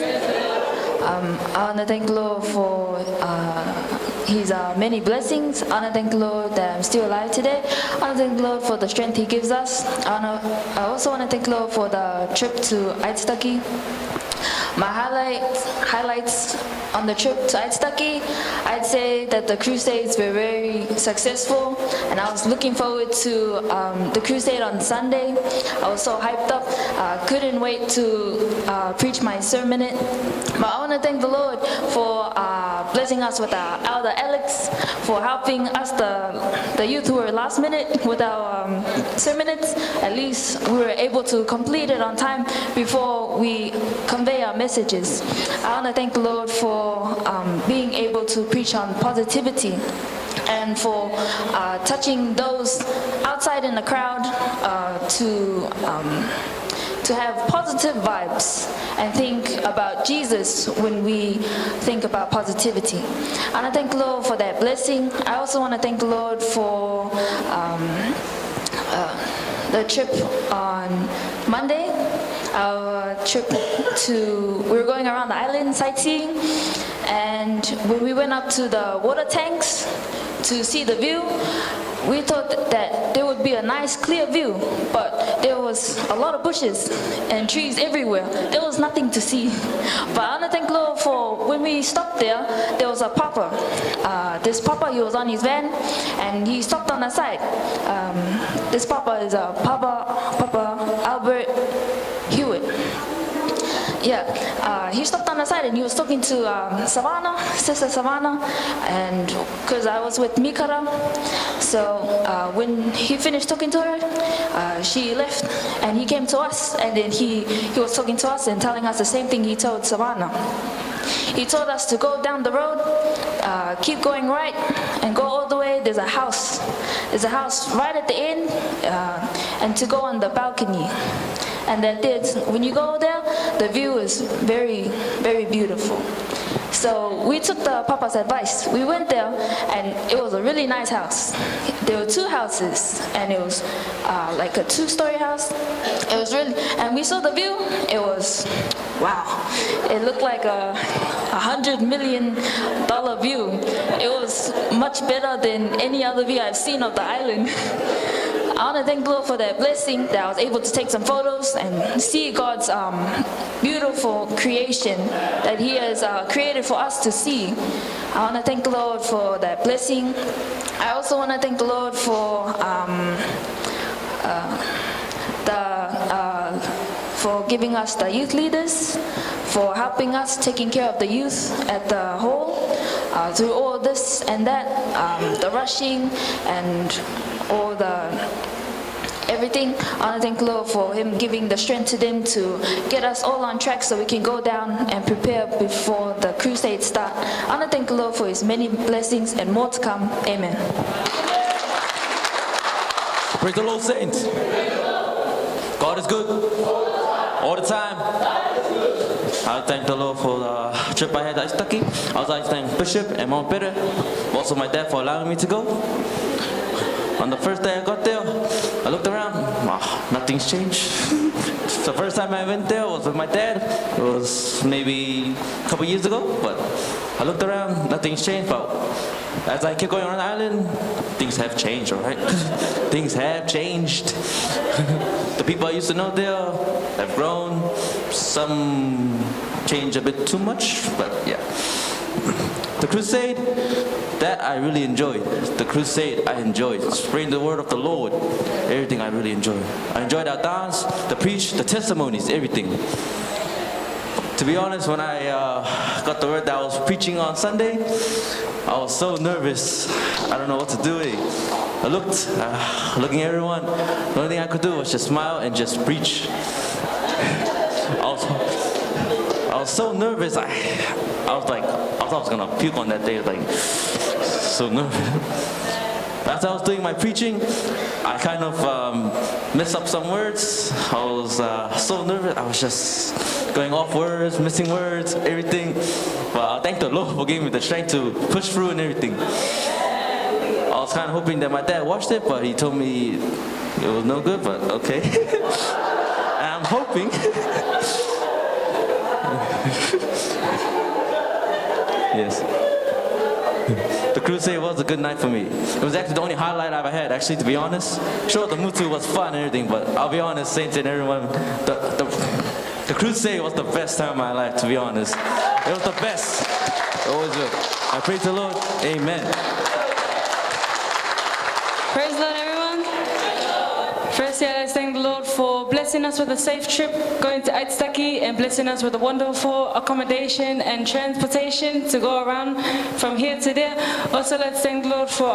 I want to thank the Lord for His many blessings. I want to thank the Lord that I'm still alive today. I want to thank the Lord for the strength He gives us. I also want to thank the Lord for the trip to Aitutaki. My highlights on the trip to Aitutaki, I'd say that the crusades were very successful, and I was looking forward to the crusade on Sunday. I was so hyped up, couldn't wait to preach my sermon. But I want to thank the Lord for blessing us with our elder Alex, for helping us, the youth who were last minute with our sermonettes. At least we were able to complete it on time before we convey our messages. I want to thank the Lord for being able to preach on positivity and for touching those outside in the crowd to have positive vibes and think about Jesus when we think about positivity. I want to thank the Lord for that blessing. I also want to thank the Lord for the trip on Monday. Our trip we were going around the island sightseeing, and when we went up to the water tanks to see the view, we thought that there would be a nice clear view, but there was a lot of bushes and trees everywhere. There was nothing to see. But I want to thank Lord for when we stopped there was a papa. This papa, he was on his van and he stopped on the side. This papa is Papa Albert Hewitt. he stopped on the side and he was talking to Savannah, Sister Savannah, and because I was with Mikara. So when he finished talking to her, she left and he came to us, and then he was talking to us and telling us the same thing he told Savannah. He told us to go down the road, keep going right, and go all the way. There's a house right at the end, and to go on the balcony. And when you go there, the view is very, very beautiful. So we took the Papa's advice. We went there, and it was a really nice house. There were 2 houses, and it was like a 2-story house. It was really, and we saw the view. It was, wow. It looked like a $100 million view. It was much better than any other view I've seen of the island. I want to thank the Lord for that blessing, that I was able to take some photos and see God's beautiful creation that He has created for us to see. I want to thank the Lord for that blessing. I also want to thank the Lord for giving us the youth leaders, for helping us, taking care of the youth at the hall, through all this and that, the rushing and all everything. I want to thank the Lord for Him giving the strength to them to get us all on track so we can go down and prepare before the crusade start. I want to thank the Lord for His many blessings and more to come. Amen. Praise the Lord, saints. God is good all the time. I thank the Lord for the trip I had to Aitutaki. I also like to thank Bishop and Mama Pere, also my dad, for allowing me to go. On the first day I got there, I looked around, nothing's changed. The first time I went there was with my dad. It was maybe a couple years ago, but I looked around, nothing's changed. But as I kept going around the island, things have changed, all right? Things have changed. The people I used to know there have grown. Some changed a bit too much, but yeah. The crusade, that I really enjoyed. The crusade I enjoyed. Spreading the word of the Lord, everything I really enjoyed. I enjoyed our dance, the preach, the testimonies, everything. To be honest, when I got the word that I was preaching on Sunday, I was so nervous. I don't know what to do. I looked, looking at everyone. The only thing I could do was just smile and just preach. I was so nervous. I thought I was gonna puke on that day. Like, so nervous. As I was doing my preaching, I kind of messed up some words. I was so nervous. I was just going off words, missing words, everything. But I thank the Lord for giving me the strength to push through and everything. I was kind of hoping that my dad watched it, but he told me it was no good, but okay. And I'm hoping. Yes. The crusade was a good night for me. It was actually the only highlight I've ever had, actually, to be honest. Sure, the Mutu was fun and everything, but I'll be honest, saints and everyone, the crusade was the best time of my life, to be honest. It was the best. It always will. I praise the Lord. Amen. Praise the Lord, everyone. First, let's thank the Lord for blessing us with a safe trip going to Aitutaki and blessing us with a wonderful accommodation and transportation to go around from here to there. Also, let's thank the Lord for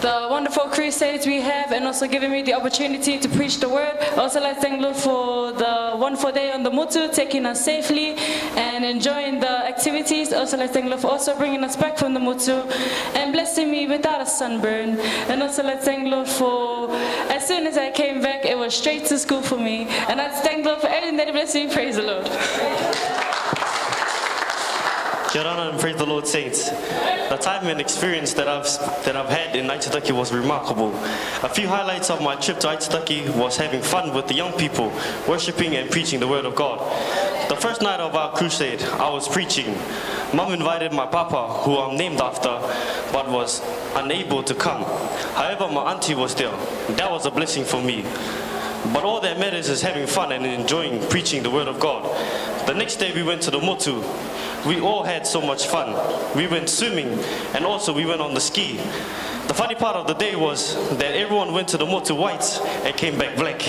the wonderful crusades we have, and also giving me the opportunity to preach the word. Also, let's thank the Lord for the wonderful day on the Mutu, taking us safely and enjoying the activities. Also, let's thank the Lord for also bringing us back from the Mutu and blessing me without a sunburn. And also, let's thank the Lord for, as soon as I came back, it was straight to school for me. And let's thank the Lord for everything that He blessed me. Praise the Lord. Kia Orana and praise the Lord, saints. The time and experience that I've had in Aitutaki was remarkable. A few highlights of my trip to Aitutaki was having fun with the young people, worshiping and preaching the word of God. The first night of our crusade, I was preaching. Mom invited my papa, who I'm named after, but was unable to come. However, my auntie was there. That was a blessing for me. But all that matters is having fun and enjoying preaching the word of God. The next day we went to the Motu. We all had so much fun. We went swimming and also we went on the ski. The funny part of the day was that everyone went to the Motu white and came back black.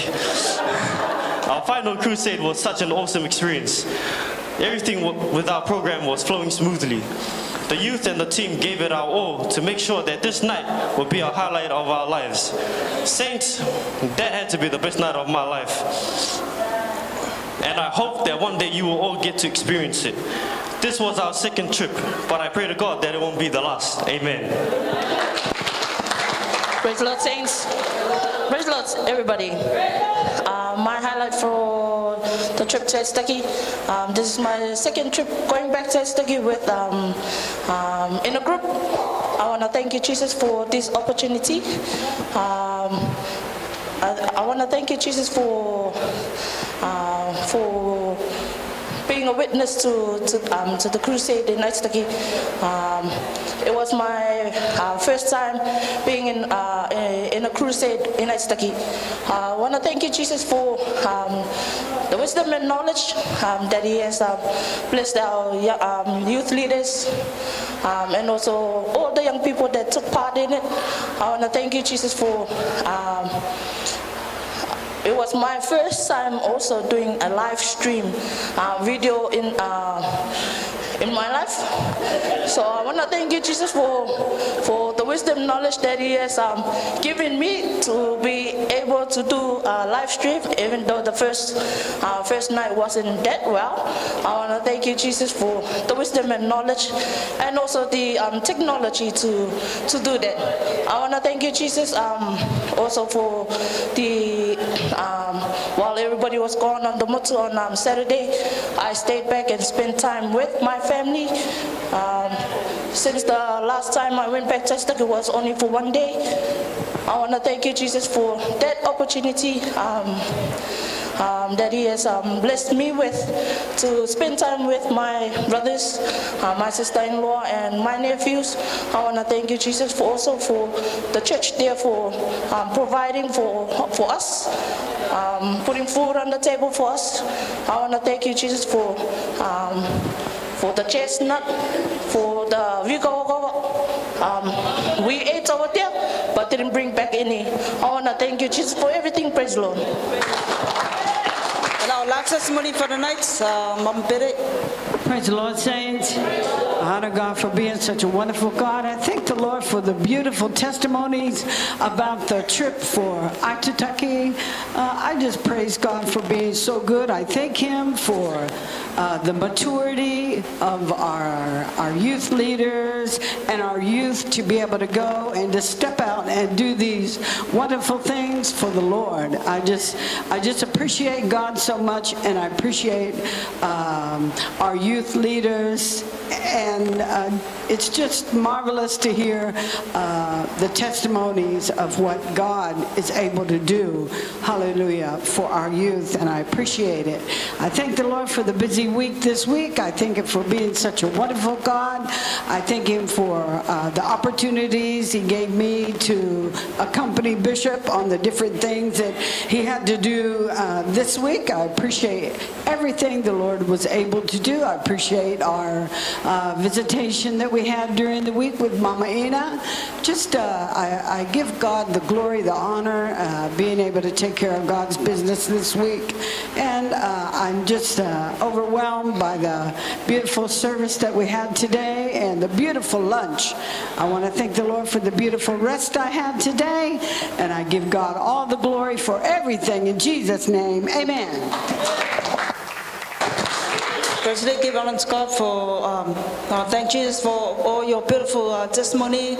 Our final crusade was such an awesome experience. Everything with our program was flowing smoothly. The youth and the team gave it our all to make sure that this night would be a highlight of our lives. Saints, that had to be the best night of my life. And I hope that one day you will all get to experience it. This was our second trip, but I pray to God that it won't be the last. Amen. Praise the Lord, saints. Praise the Lord, everybody. My highlight for the trip to Aitutaki. This is my second trip going back to Aitutaki with in a group. I want to thank you, Jesus, for this opportunity. I want to thank you, Jesus, for being a witness to the crusade in Aitutaki. It was my first time being in a crusade in Aitutaki. I want to thank you, Jesus, for the wisdom and knowledge that He has blessed our youth leaders and also all the young people that took part in it. I want to thank you, Jesus, for it was my first time also doing a live stream video in my life. So I want to thank you, Jesus, for the wisdom, knowledge that He has given me to be able to do a live stream, even though the first night wasn't that well. I want to thank you, Jesus, for the wisdom and knowledge, and also the technology to do that. I want to thank you, Jesus, also for the while everybody was gone on the motu on Saturday, I stayed back and spent time with my family. Since the last time I went back to Aitutaki, it was only for one day. I want to thank you, Jesus, for that opportunity that He has blessed me with to spend time with my brothers, my sister-in-law, and my nephews. I want to thank you, Jesus, for also for the church there for providing for us, putting food on the table for us. I want to thank you, Jesus, for the chestnut, for the vigo. We ate over there, but didn't bring back any. I want to thank you, Jesus, for everything. Praise the Lord. And our last testimony for the night, Mama Pere. Praise the Lord, saints. I honor God for being such a wonderful God. I thank the Lord for the beautiful testimonies about the trip for Aitutaki. I just praise God for being so good. I thank Him for the maturity of our youth leaders and our youth to be able to go and to step out and do these wonderful things for the Lord. I just appreciate God so much, and I appreciate our youth leaders, and it's just marvelous to hear the testimonies of what God is able to do, hallelujah, for our youth, and I appreciate it. I thank the Lord for the busy week this week. I thank Him for being such a wonderful God. I thank Him for the opportunities He gave me to accompany Bishop on the different things that he had to do this week. I appreciate everything the Lord was able to do. I appreciate our visitation that we had during the week with Mama Ina. Just I give God the glory, the honor, being able to take care of God's business this week. And I'm just overwhelmed by the beautiful service that we had today and the beautiful lunch. I want to thank the Lord for the beautiful rest I had today, and I give God all the glory for everything in Jesus' name. Amen. President, give honor to God for, thank Jesus for all your beautiful testimony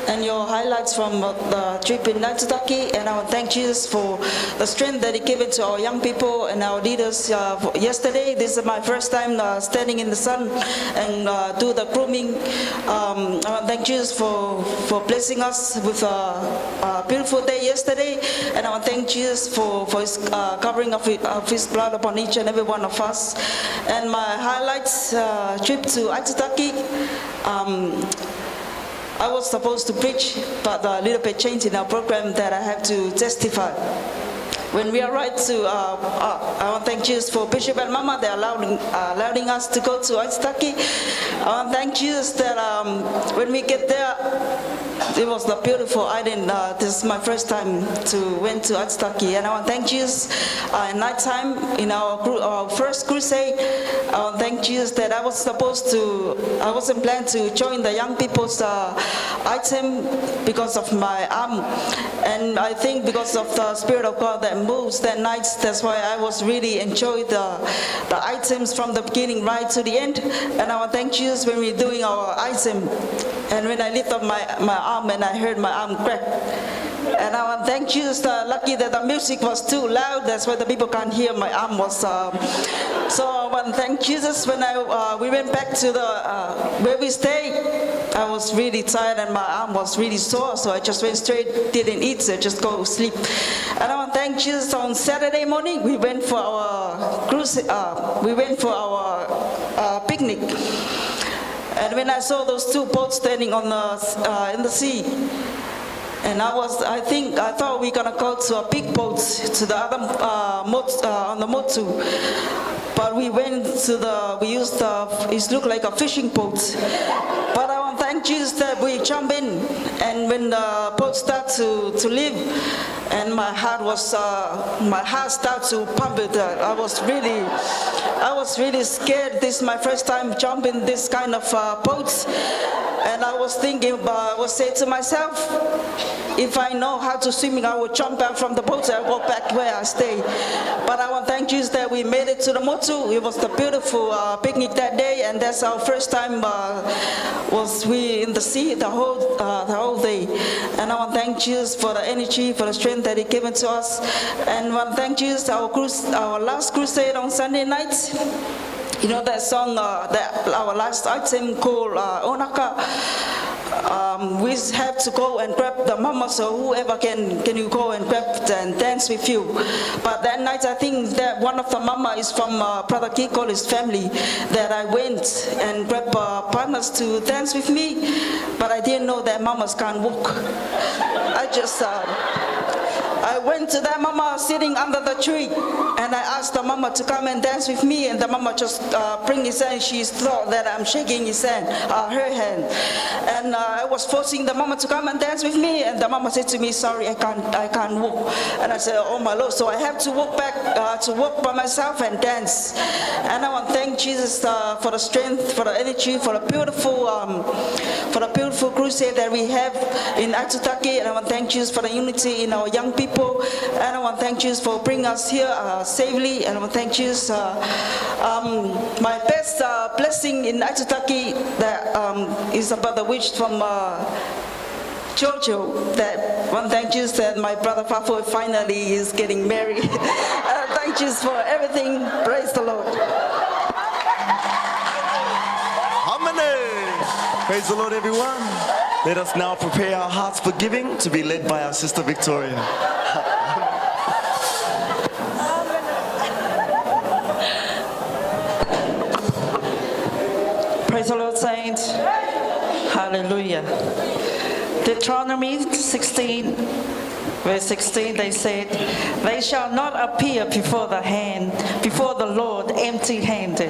and your highlights from the trip in Aitutaki. And I want to thank Jesus for the strength that He gave it to our young people and our leaders yesterday. This is my first time standing in the sun and do the grooming. I want to thank Jesus for blessing us with a beautiful day yesterday. And I want to thank Jesus for His covering of His blood upon each and every one of us. And my highlights trip to Aitutaki. I was supposed to preach, but a little bit changed in our program that I have to testify. When we arrived to, I want to thank Jesus for Bishop and Mama. They're allowing us to go to Aitutaki. I want to thank Jesus that when we get there, it was the beautiful island. This is my first time to went to Aitutaki, and I want to thank Jesus. At night time in our first crusade, I want to thank Jesus that I wasn't planned to join the young people's item because of my arm, and I think because of the Spirit of God that moves that night, that's why I was really enjoy the items from the beginning right to the end. And I want to thank Jesus when we're doing our item, and when I lift up my arm and I heard my arm crack. And I want to thank Jesus, lucky that the music was too loud, that's why the people can't hear my arm was. So I want to thank Jesus when we went back to where we stayed. I was really tired and my arm was really sore, so I just went straight, didn't eat, so just go sleep. And I want to thank Jesus. On Saturday morning, we went for our cruise, picnic. And when I saw those two boats standing on in the sea, and I thought we were gonna go to a big boat to the other on the Motu, but we went to it looked like a fishing boat. But I want to thank Jesus that we jump in, and when the boat started to leave, and my heart started to pump it. I was really scared. This is my first time jumping this kind of boats, and I was thinking, I was saying to myself, if I know how to swim, I would jump out from the boat and walk back where I stay. But I want to thank Jesus that we made it to the Motu. It was the beautiful picnic that day, and that's our first time was we in the sea the whole day. And I want to thank Jesus for the energy, for the strength that He given to us. And I want to thank Jesus, our last crusade on Sunday night. You know that song, our last item called Onaka. We have to go and grab the mama, so whoever can you go and grab and dance with you. But that night I think that one of the mama is from Brother Kiko's family, that I went and grabbed partners to dance with me, but I didn't know that mamas can't walk. I went to that mama sitting under the tree, and I asked the mama to come and dance with me, and the mama just bring his hand. She thought that I'm shaking her hand, and I was forcing the mama to come and dance with me, and the mama said to me, "Sorry, I can't walk." And I said, "Oh my Lord!" So I have to walk back to walk by myself and dance. And I want to thank Jesus for the strength, for the energy, for the beautiful crusade that we have in Aitutaki, and I want to thank Jesus for the unity in our young people. And I want to thank Jesus for bringing us here safely. And I want to thank Jesus. My best blessing in Aitutaki that is about the wish from Jojo. That one thank Jesus that my brother Fafo finally is getting married. And thank Jesus for everything. Praise the Lord. Amen. Praise the Lord, everyone. Let us now prepare our hearts for giving, to be led by our sister Victoria. Praise the Lord, saints. Hallelujah. Deuteronomy 16, verse 16, they said, "They shall not appear before the Lord empty-handed.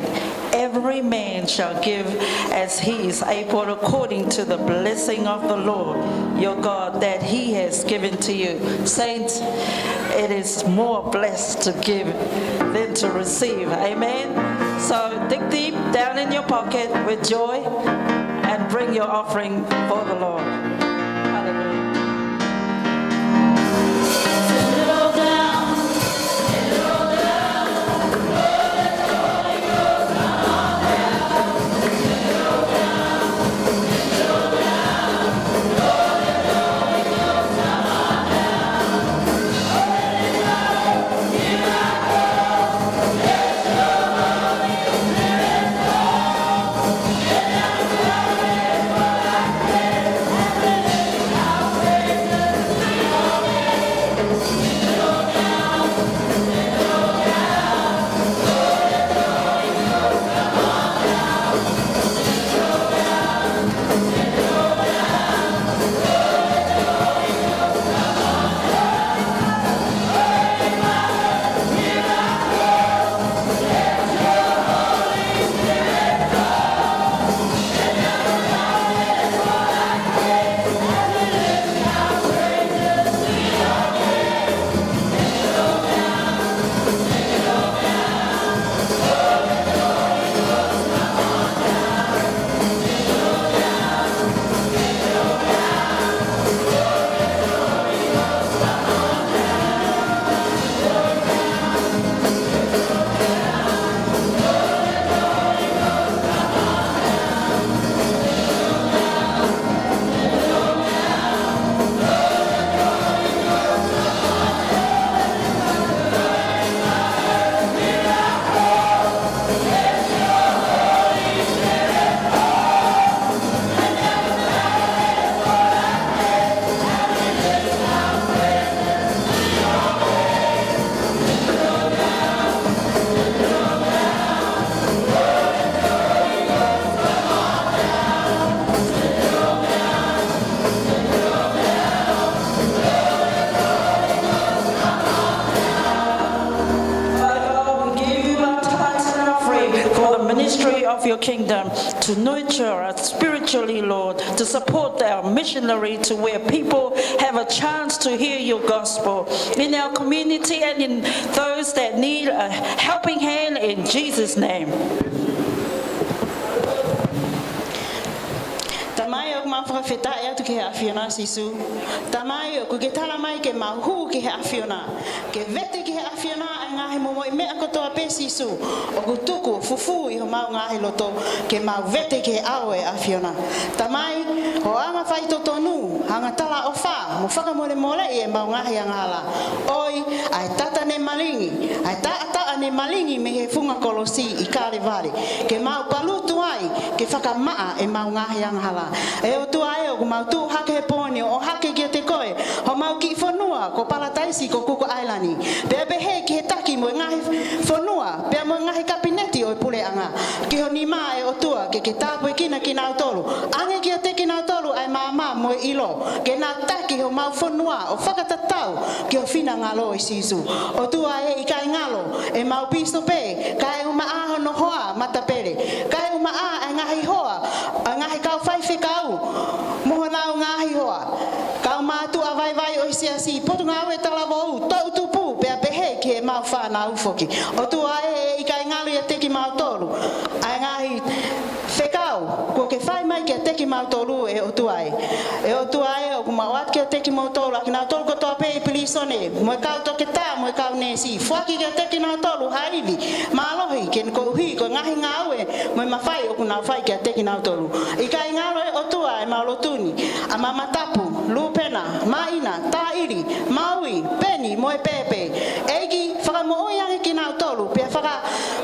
Every man shall give as he is able, according to the blessing of the Lord your God that He has given to you." Saints, it is more blessed to give than to receive. Amen. So dig deep down in your pocket with joy and bring your offering for the Lord. Hallelujah. Hallelujah. of your kingdom, to nurture us spiritually, Lord, to support our missionary to where people have a chance to hear your gospel in our community and in those that need a helping hand in Jesus' name. Tamai o mawhawheta e atu ke awhiona sisu. Tamai o kuke tala mai ke mauhu ke awhiona. Ke vete ke awhiona ai ngahi momo I mea kotoa pe sisu. O kutuku fufu I ho mau ngahi loto ke mau vete ke ao e awhiona. Tamai o ama whai totonu hanga tala o wha mo whakamore mole I e mau ngahi angala. Oi ai tata ne malingi. Ai tata ne malingi me he funga kolosi I kare vare. Ke mau palutu ai ke whakamaa e mau ngahi angala. E o tu ai o mau tu hake he poni o hake ki te koe ho mau ki whanua ko parataisi ko kuko ailani pe behe ki he taki mo ngahi whanua pe mo ngahi kabineti o pule anga ki ho ni mai o tua ke tapu kina ki nau tolu ange ki te ki nau tolu ai mama mo ilo ke na taki ho mau whanua o whakatatau ki ho whina ngalo I sisu o tua e I kai ngalo e mau pisto pe kai uma aho no hoa matapere kai uma a ngahi hoa ngahi kau whaiwhi kau moho nau ngahi hoa kau mātu a vai o isi asi potu ngau e talawa u tau tupu pea behe ki he mau whanau foki o tua e I kai ngalu I a teki mau tolu ai ngahi whekau ko ke whai mai ki a teki mau tolu e o tua e o tua e o kumawat ki a teki mau tolu aki nau tolu kotoa pe I pilisone mo e kau toke tā mo e kau nesi whaki ki a teki nau tolu haivi mālohi ke ko uhi ko ngahi ngau e mo e mawhai o kunau whai ki a teki nau tolu I kai ngalo e o tua e maulotuni a mamatapu lupena maina tairi maui peni mo e pepe egi whaka mo oiangi ki nau tolu pia whaka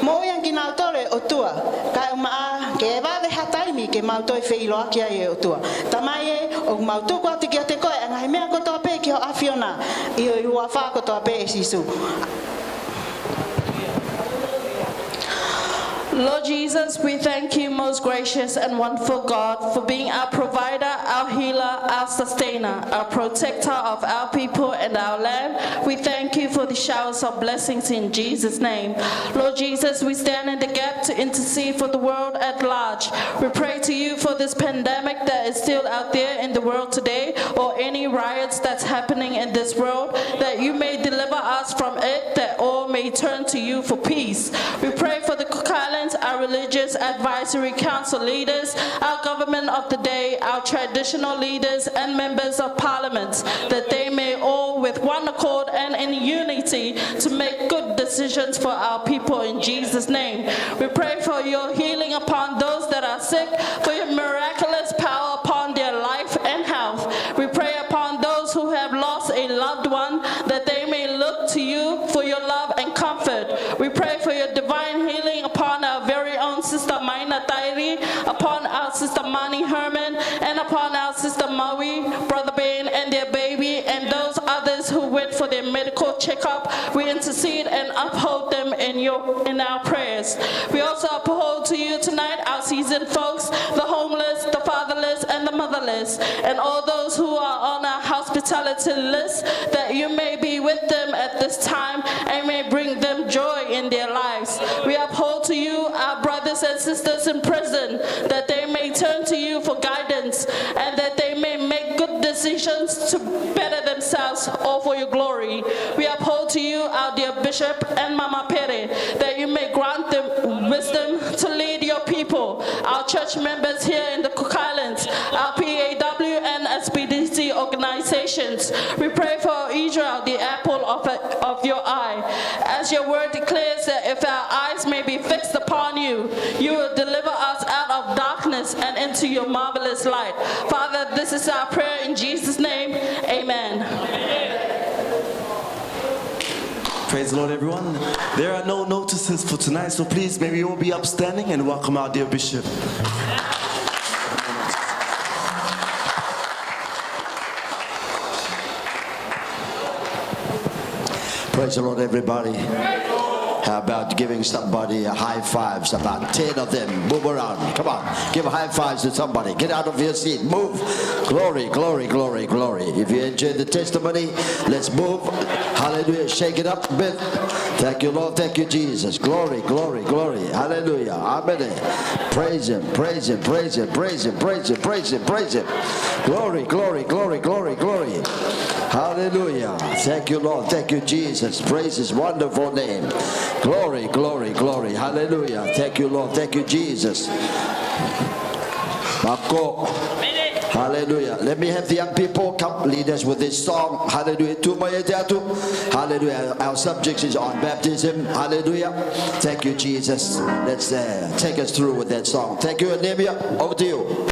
mo oiangi ki nau tolu e o tua kai umaa ke e wawe hataimi ke mautoi whiloa ki ai e o tua tamai e o mautuku ati ki a te koe angahi mea kotoa pe ki ho awhiona I o iua wha kotoa pe e sisu. Lord Jesus, we thank you, most gracious and wonderful God, for being our provider, our healer, our sustainer, our protector of our people and our land. We thank you for the showers of blessings in Jesus' name. Lord Jesus, we stand in the gap to intercede for the world at large. We pray to you for this pandemic that is still out there in the world today, or any riots that's happening in this world, that you may deliver us from it, that all may turn to you for peace. We pray for the Cook Islands, our religious advisory council leaders, our government of the day, our traditional leaders and members of parliament, that they may all with one accord and in unity to make good decisions for our people in Jesus' name. We pray for your healing upon those that are sick, for your miraculous power upon their life and health. We pray upon those who have lost a loved one, that they may look to you for your love and comfort. We pray for your divine healing upon our very own Sister Maina Tairi, upon our Sister Mani Herman, and upon our Sister Maui, Brother Ben and their baby, and those others who went for their medical checkup. We intercede and uphold them in our prayers. We also uphold to you tonight our seasoned folks, the homeless, the fatherless, and the motherless, and all those who are on our hospitality list, that you may be with them at this time and may bring them joy in their lives. We uphold to you our brothers and sisters in prison, that they may turn to you for guidance and that they may make good decisions to better themselves, all for your glory. We uphold to you our dear Bishop and Mama Pere, that you may grant them wisdom to lead your people, our church members here in the Cook Islands, our PAW and SPDC organizations. We pray for Israel, the apple of your eye. As your word declares that if our eyes may be fixed upon you, you will deliver us out of darkness and into your marvelous light. Father, this is our prayer in Jesus' name. Amen. Praise the Lord, everyone. There are no notices for tonight, so please may we all be upstanding and welcome our dear Bishop. Praise the Lord, everybody. How about giving somebody a high fives? About 10 of them. Move around. Come on. Give high fives to somebody. Get out of your seat. Move. Glory, glory, glory, glory. If you enjoyed the testimony, let's move. Hallelujah. Shake it up a bit. Thank you, Lord. Thank you, Jesus. Glory, glory, glory. Hallelujah. Amen. Praise Him. Praise Him. Praise Him. Praise Him. Praise Him. Praise Him. Praise Him. Glory, glory, glory, glory, glory. Hallelujah. Thank you, Lord. Thank you, Jesus. Praise His wonderful name. Glory, glory, glory. Hallelujah. Thank you, Lord. Thank you, Jesus. Mako. Hallelujah. Let me have the young people come lead us with this song. Hallelujah. Hallelujah. Our subject is on baptism. Hallelujah. Thank you, Jesus. Let's take us through with that song. Thank you, Anemia. Over to you.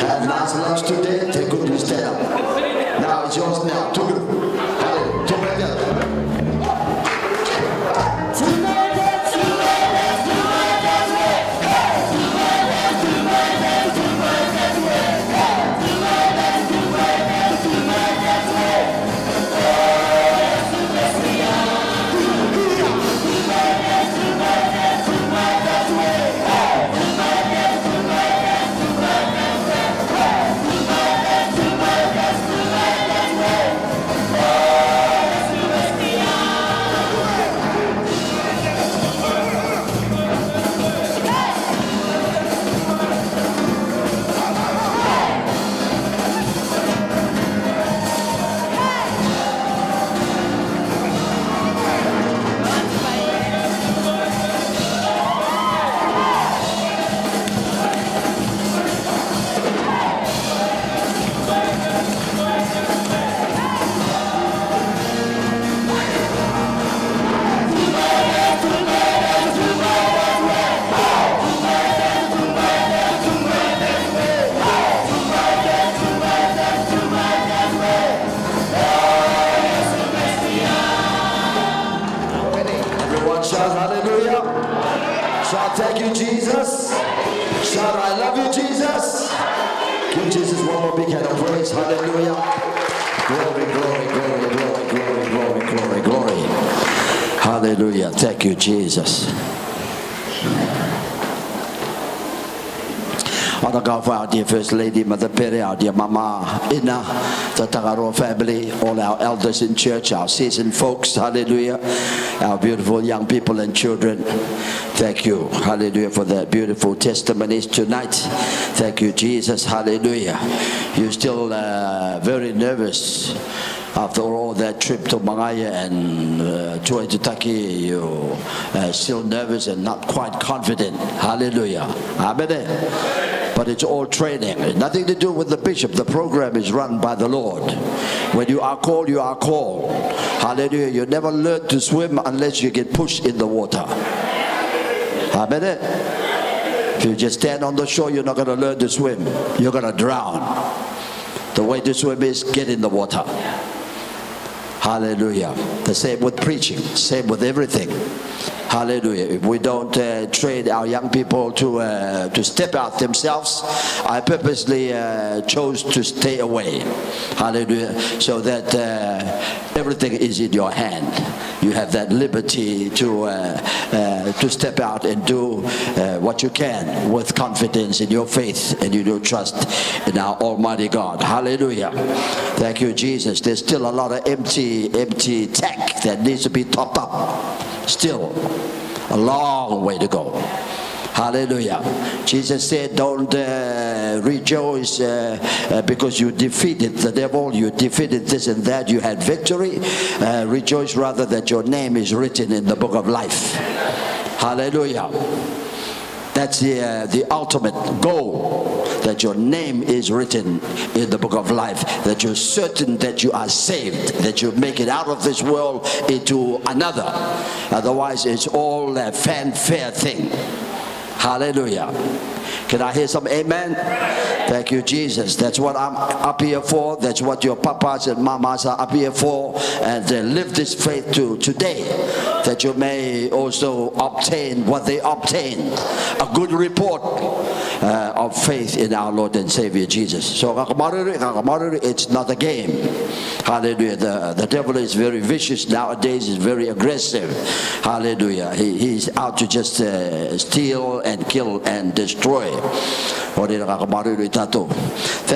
Had nice lunch today, take good to stand up. Now it's yours now. Too good. Shout hallelujah. Shout thank you, Jesus. Shout I love you, Jesus. Give Jesus one more big hand of praise. Hallelujah. Glory, glory, glory, glory, glory, glory, glory, glory. Hallelujah. Thank you, Jesus. On the God for our dear First Lady, Mother Pere, our dear Mama Ina, the Tagaro family, all our elders in church, our seasoned folks, hallelujah, our beautiful young people and children. Thank you, hallelujah, for the beautiful testimonies tonight. Thank you, Jesus, hallelujah. You're still very nervous. After all that trip to Mangaya and to Aitutaki, you still nervous and not quite confident. Hallelujah. Amen. But it's all training. It's nothing to do with the bishop. The program is run by the Lord. When you are called, you are called. Hallelujah. You never learn to swim unless you get pushed in the water. Amen. If you just stand on the shore, you're not going to learn to swim. You're going to drown. The way to swim is get in the water. Hallelujah. The same with preaching. Same with everything. Hallelujah. If we don't train our young people to step out themselves, I purposely chose to stay away. Hallelujah. So that everything is in your hand. You have that liberty to step out and do what you can with confidence in your faith and you do trust in our Almighty God. Hallelujah. Thank you, Jesus. There's still a lot of empty tank that needs to be topped up. Still a long way to go. Hallelujah. Jesus said, don't rejoice because you defeated the devil, you defeated this and that, you had victory. Rejoice rather that your name is written in the book of life. Hallelujah. That's the ultimate goal, that your name is written in the book of life, that you're certain that you are saved, that you make it out of this world into another. Otherwise, it's all a fanfare thing. Hallelujah. Can I hear some amen? Thank you, Jesus. That's what I'm up here for. That's what your papas and mamas are up here for. And live this faith to today, that you may also obtain what they obtained, a good report of faith in our Lord and Savior Jesus. So it's not a game. Hallelujah. The devil is very vicious nowadays. He's very aggressive. Hallelujah. He's out to just steal and kill and destroy. Thank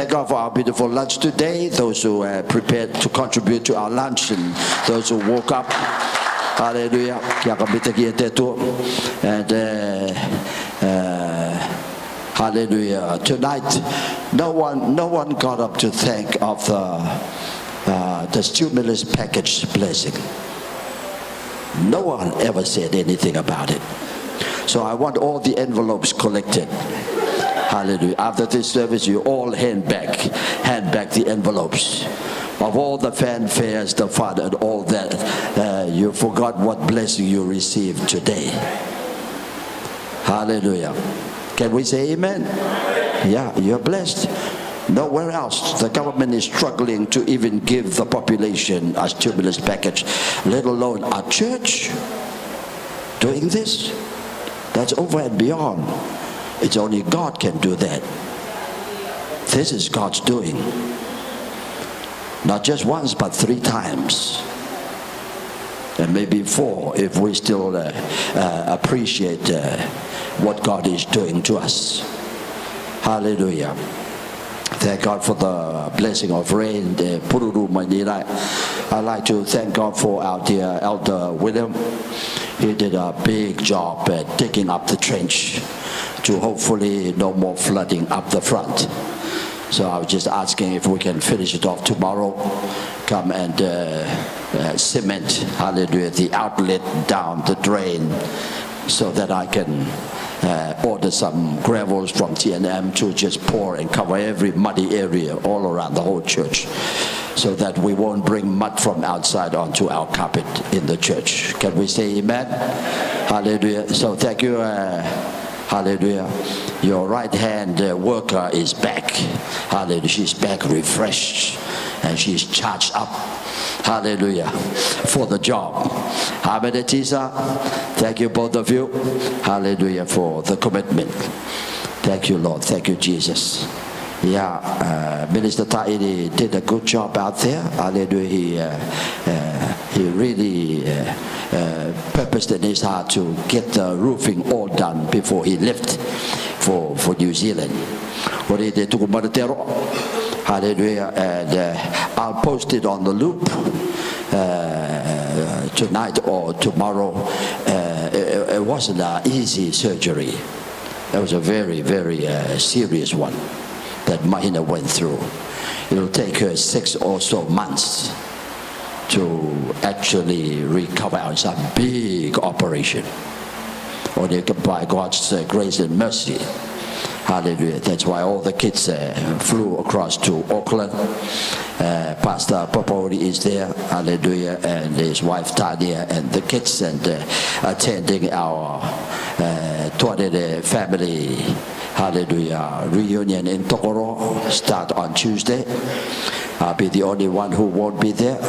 God for our beautiful lunch today. Those who prepared to contribute to our lunch and those who woke up. Hallelujah. And hallelujah. Tonight, no one got up to thank of the stimulus package blessing. No one ever said anything about it. So I want all the envelopes collected. Hallelujah. After this service, you all hand back the envelopes of all the fanfares, the fun, and all that. You forgot what blessing you received today. Hallelujah. Can we say amen? Yeah, you're blessed. Nowhere else. The government is struggling to even give the population a stimulus package, let alone a church doing this. That's over and beyond. It's only God can do that. This is God's doing. Not just once, but 3 times. And maybe 4 if we still appreciate what God is doing to us. Hallelujah. Thank God for the blessing of rain. I'd like to thank God for our dear Elder William. He did a big job at digging up the trench to hopefully no more flooding up the front. So I was just asking if we can finish it off tomorrow. Come and cement, hallelujah, the outlet down the drain so that I can order some gravels from T&M to just pour and cover every muddy area all around the whole church, so that we won't bring mud from outside onto our carpet in the church. Can we say amen? Hallelujah. So thank you. Hallelujah. Your right hand worker is back. Hallelujah. She's back refreshed and she's charged up. Hallelujah. For the job. Amen. Tisa. Thank you, both of you. Hallelujah, for the commitment. Thank you, Lord. Thank you, Jesus. Yeah, Minister Tairi did a good job out there. Hallelujah. He really purposed in his heart to get the roofing all done before he left for New Zealand. Hallelujah. And I'll post it on the loop tonight or tomorrow. It wasn't an easy surgery. It was a very, very serious one that Mahina went through. It'll take her 6 or so months to actually recover on some big operation. Only by God's grace and mercy. Hallelujah. That's why all the kids flew across to Auckland. Pastor Papori is there. Hallelujah. And his wife Tania and the kids, and attending our 20th family, hallelujah, reunion in Tokoro. Start on Tuesday. I'll be the only one who won't be there,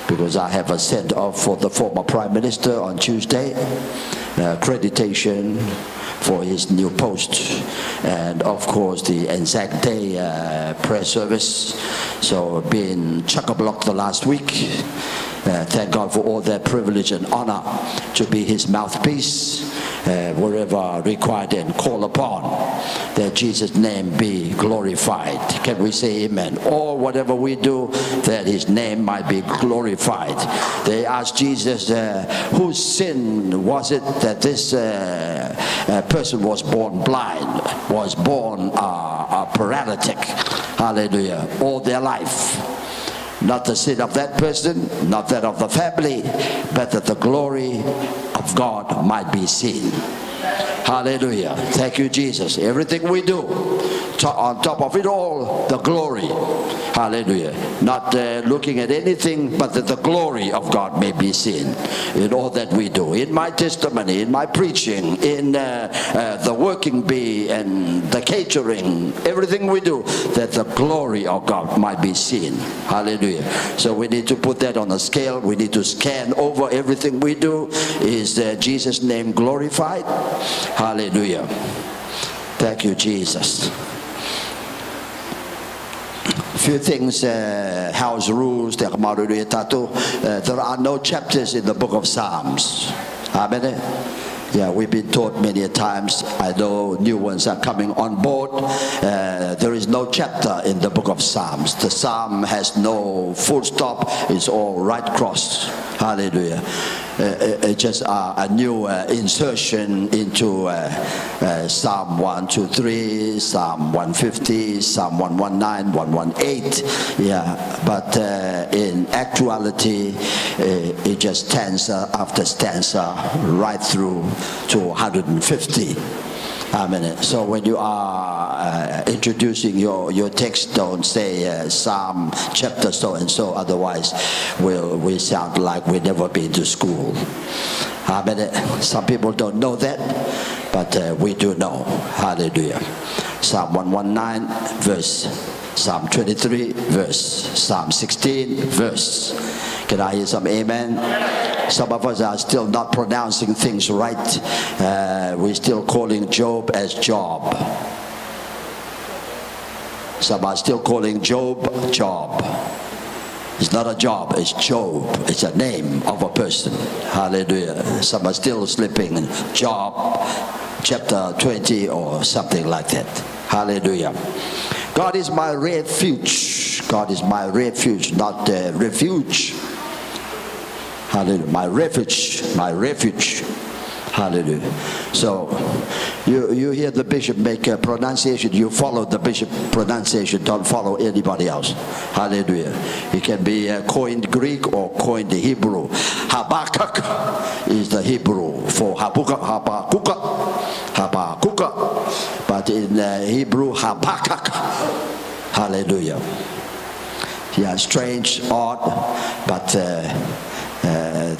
because I have a send-off for the former Prime Minister on Tuesday, accreditation for his new post, and of course the Anzac Day prayer service. So being chock-a-block the last week. Thank God for all that privilege and honor to be his mouthpiece wherever required and called upon, that Jesus' name be glorified. Can we say amen? Or whatever we do, that his name might be glorified. They asked Jesus, whose sin was it that this person was born blind, was born paralytic? Hallelujah. All their life. Not the sin of that person, not that of the family, but that the glory of God might be seen. Hallelujah. Thank you, Jesus. Everything we do, on top of it all, the glory. Hallelujah. Not looking at anything, but that the glory of God may be seen in all that we do. In my testimony, in my preaching, in the working bee and the catering, everything we do, that the glory of God might be seen. Hallelujah. So we need to put that on a scale. We need to scan over everything we do. Is Jesus' name glorified? Hallelujah. Thank you, Jesus. Few things, house rules. There are no chapters in the book of Psalms. Amen. Yeah, we've been taught many times. I know new ones are coming on board. There is no chapter in the book of Psalms. The psalm has no full stop. It's all right cross. Hallelujah. It's just a new insertion into Psalm 123, Psalm 150, Psalm 119, 118. Yeah, but in actuality, it just stanza after stanza right through to 150. Amen. So when you are introducing your text, don't say Psalm chapter so and so, otherwise we sound like we've never been to school. Amen. Some people don't know that, but we do know. Hallelujah. Psalm 119 verse, Psalm 23 verse, Psalm 16 verse. Can I hear some amen? Some of us are still not pronouncing things right. We're still calling Job as Job. Some are still calling Job Job. It's not a job, it's Job. It's a name of a person. Hallelujah. Some are still slipping Job chapter 20 or something like that. Hallelujah. God is my refuge. God is my refuge, not refuge. Hallelujah. My refuge, my refuge. Hallelujah. So you hear the bishop make a pronunciation, you follow the bishop pronunciation, don't follow anybody else. Hallelujah. It can be coined Greek or coined Hebrew. Habakkuk is the Hebrew for Habakkuk. But in Hebrew, Habakkuk. Hallelujah. Yeah, strange, odd, but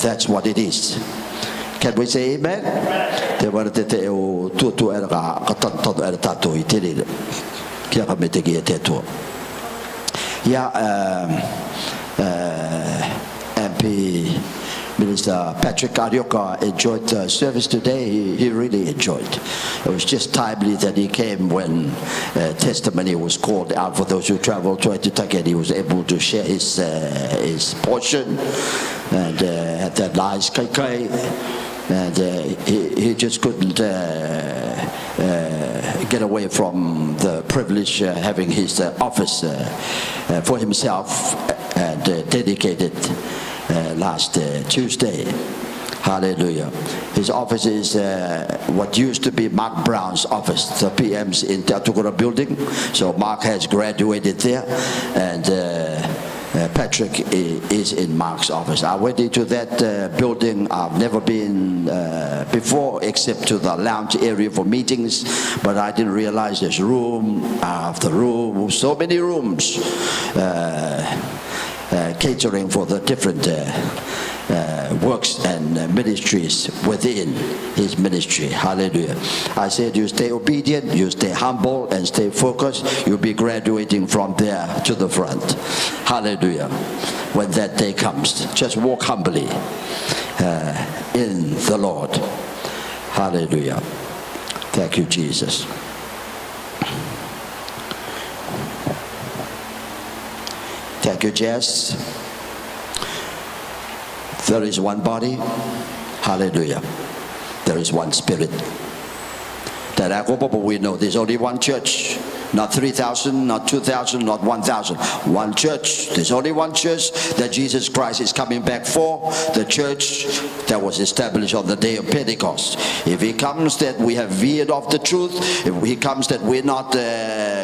that's what it is. Can we say amen? Te wara te te o tu era ka tanto era tato I te rere. Kia ka me te kia te tua. Yeah, MP Minister Patrick Arioka enjoyed the service today. He really enjoyed. It was just timely that he came when testimony was called out for those who traveled to Aitutaki, and he was able to share his portion and had that nice kai. And he just couldn't get away from the privilege having his office for himself and dedicated last Tuesday. Hallelujah. His office is what used to be Mark Brown's office, the PM's in the Atukura building. So Mark has graduated there, and Patrick is in Mark's office. I went into that building. I've never been before except to the lounge area for meetings, but I didn't realize there's room after room, so many rooms catering for the different works and ministries within his ministry. Hallelujah. I said you stay obedient, you stay humble and stay focused, you'll be graduating from there to the front. Hallelujah. When that day comes, just walk humbly in the Lord. Hallelujah. Thank you, Jesus. Thank you, Jess. There is one body. Hallelujah. There is one spirit. That we know there's only one church. Not 3,000, not 2,000, not 1,000. One church. There's only one church that Jesus Christ is coming back for. The church that was established on the day of Pentecost. If he comes that we have veered off the truth, if he comes that we're not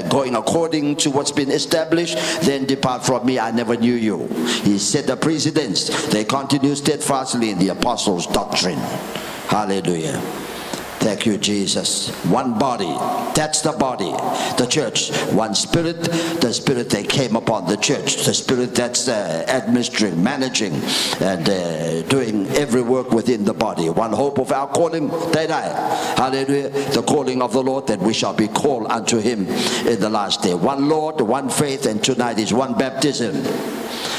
going according to what's been established, then depart from me, I never knew you. He set the precedents. They continue steadfastly in the apostles' doctrine. Hallelujah. Thank you, Jesus. One body. That's the body. The church. One spirit. The spirit that came upon the church. The spirit that's administering, managing, and doing every work within the body. One hope of our calling. Hallelujah. The calling of the Lord, that we shall be called unto him in the last day. One Lord, one faith, and tonight is one baptism.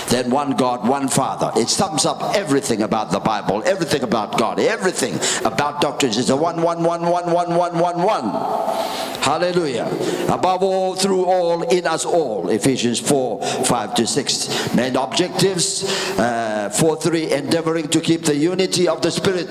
Then one God, one Father. It sums up everything about the Bible, everything about God, everything about doctrines. It's a one. Hallelujah. Above all, through all, in us all. Ephesians 4:5-6. Main objectives, 4:3, endeavoring to keep the unity of the Spirit.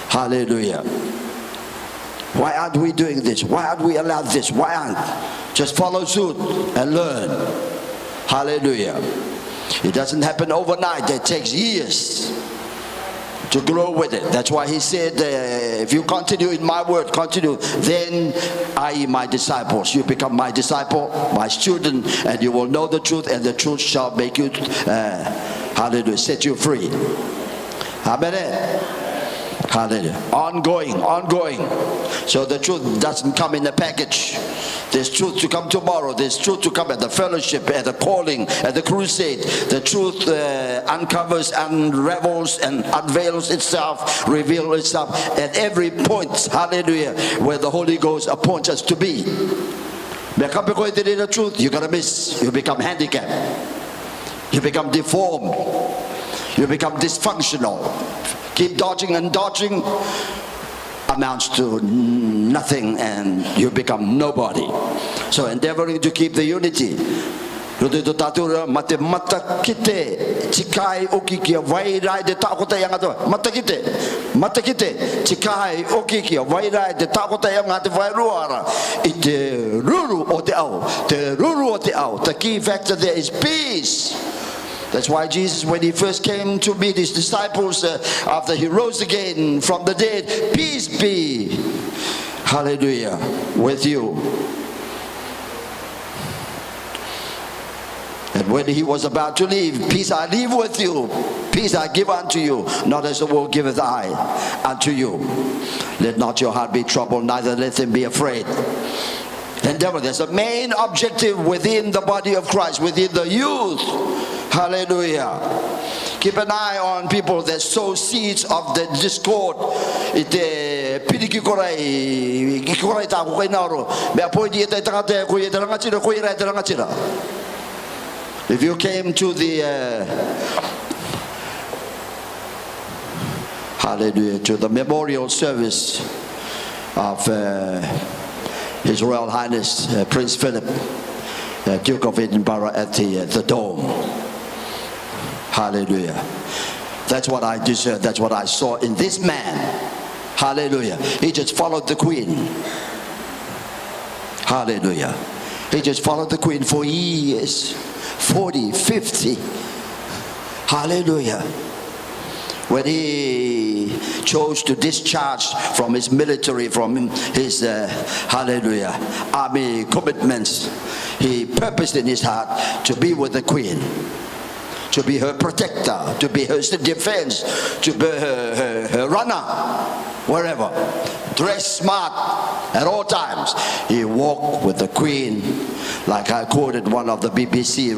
Hallelujah. Why aren't we doing this? Why aren't we allowed this? Why aren't? Just follow suit and learn. Hallelujah. It doesn't happen overnight. It takes years to grow with it. That's why he said, if you continue in my word, continue, then I, my disciples, you become my disciple, my student, and you will know the truth, and the truth shall make you, hallelujah, set you free. Amen. Hallelujah. Ongoing. So the truth doesn't come in a package. There's truth to come tomorrow. There's truth to come at the fellowship, at the calling, at the crusade. The truth uncovers, unravels, and unveils itself, reveals itself at every point. Hallelujah. Where the Holy Ghost appoints us to be. The truth, you're going to miss. You become handicapped. You become deformed. You become dysfunctional. Keep dodging and dodging amounts to nothing, and you become nobody. So endeavoring to keep the unity. The key factor there is peace. That's why Jesus, when he first came to meet his disciples after he rose again from the dead, peace be, hallelujah, with you. And when he was about to leave, peace I leave with you, peace I give unto you, not as the world giveth I unto you. Let not your heart be troubled, neither let them be afraid. Endeavor, there's a main objective within the body of Christ, within the youth. Hallelujah. Keep an eye on people that sow seeds of the discord. If you came to the hallelujah, to the memorial service of His Royal Highness Prince Philip, Duke of Edinburgh, at the Dome. Hallelujah. That's what I discerned. That's what I saw in this man. Hallelujah. He just followed the Queen. Hallelujah. He just followed the Queen for years. 40, 50. Hallelujah. when he chose to discharge from his military, from his hallelujah, army commitments, he purposed in his heart to be with the queen, to be her protector, to be her defense, to be her runner, wherever. Dress smart at all times. He walked with the queen, like I quoted one of the BBC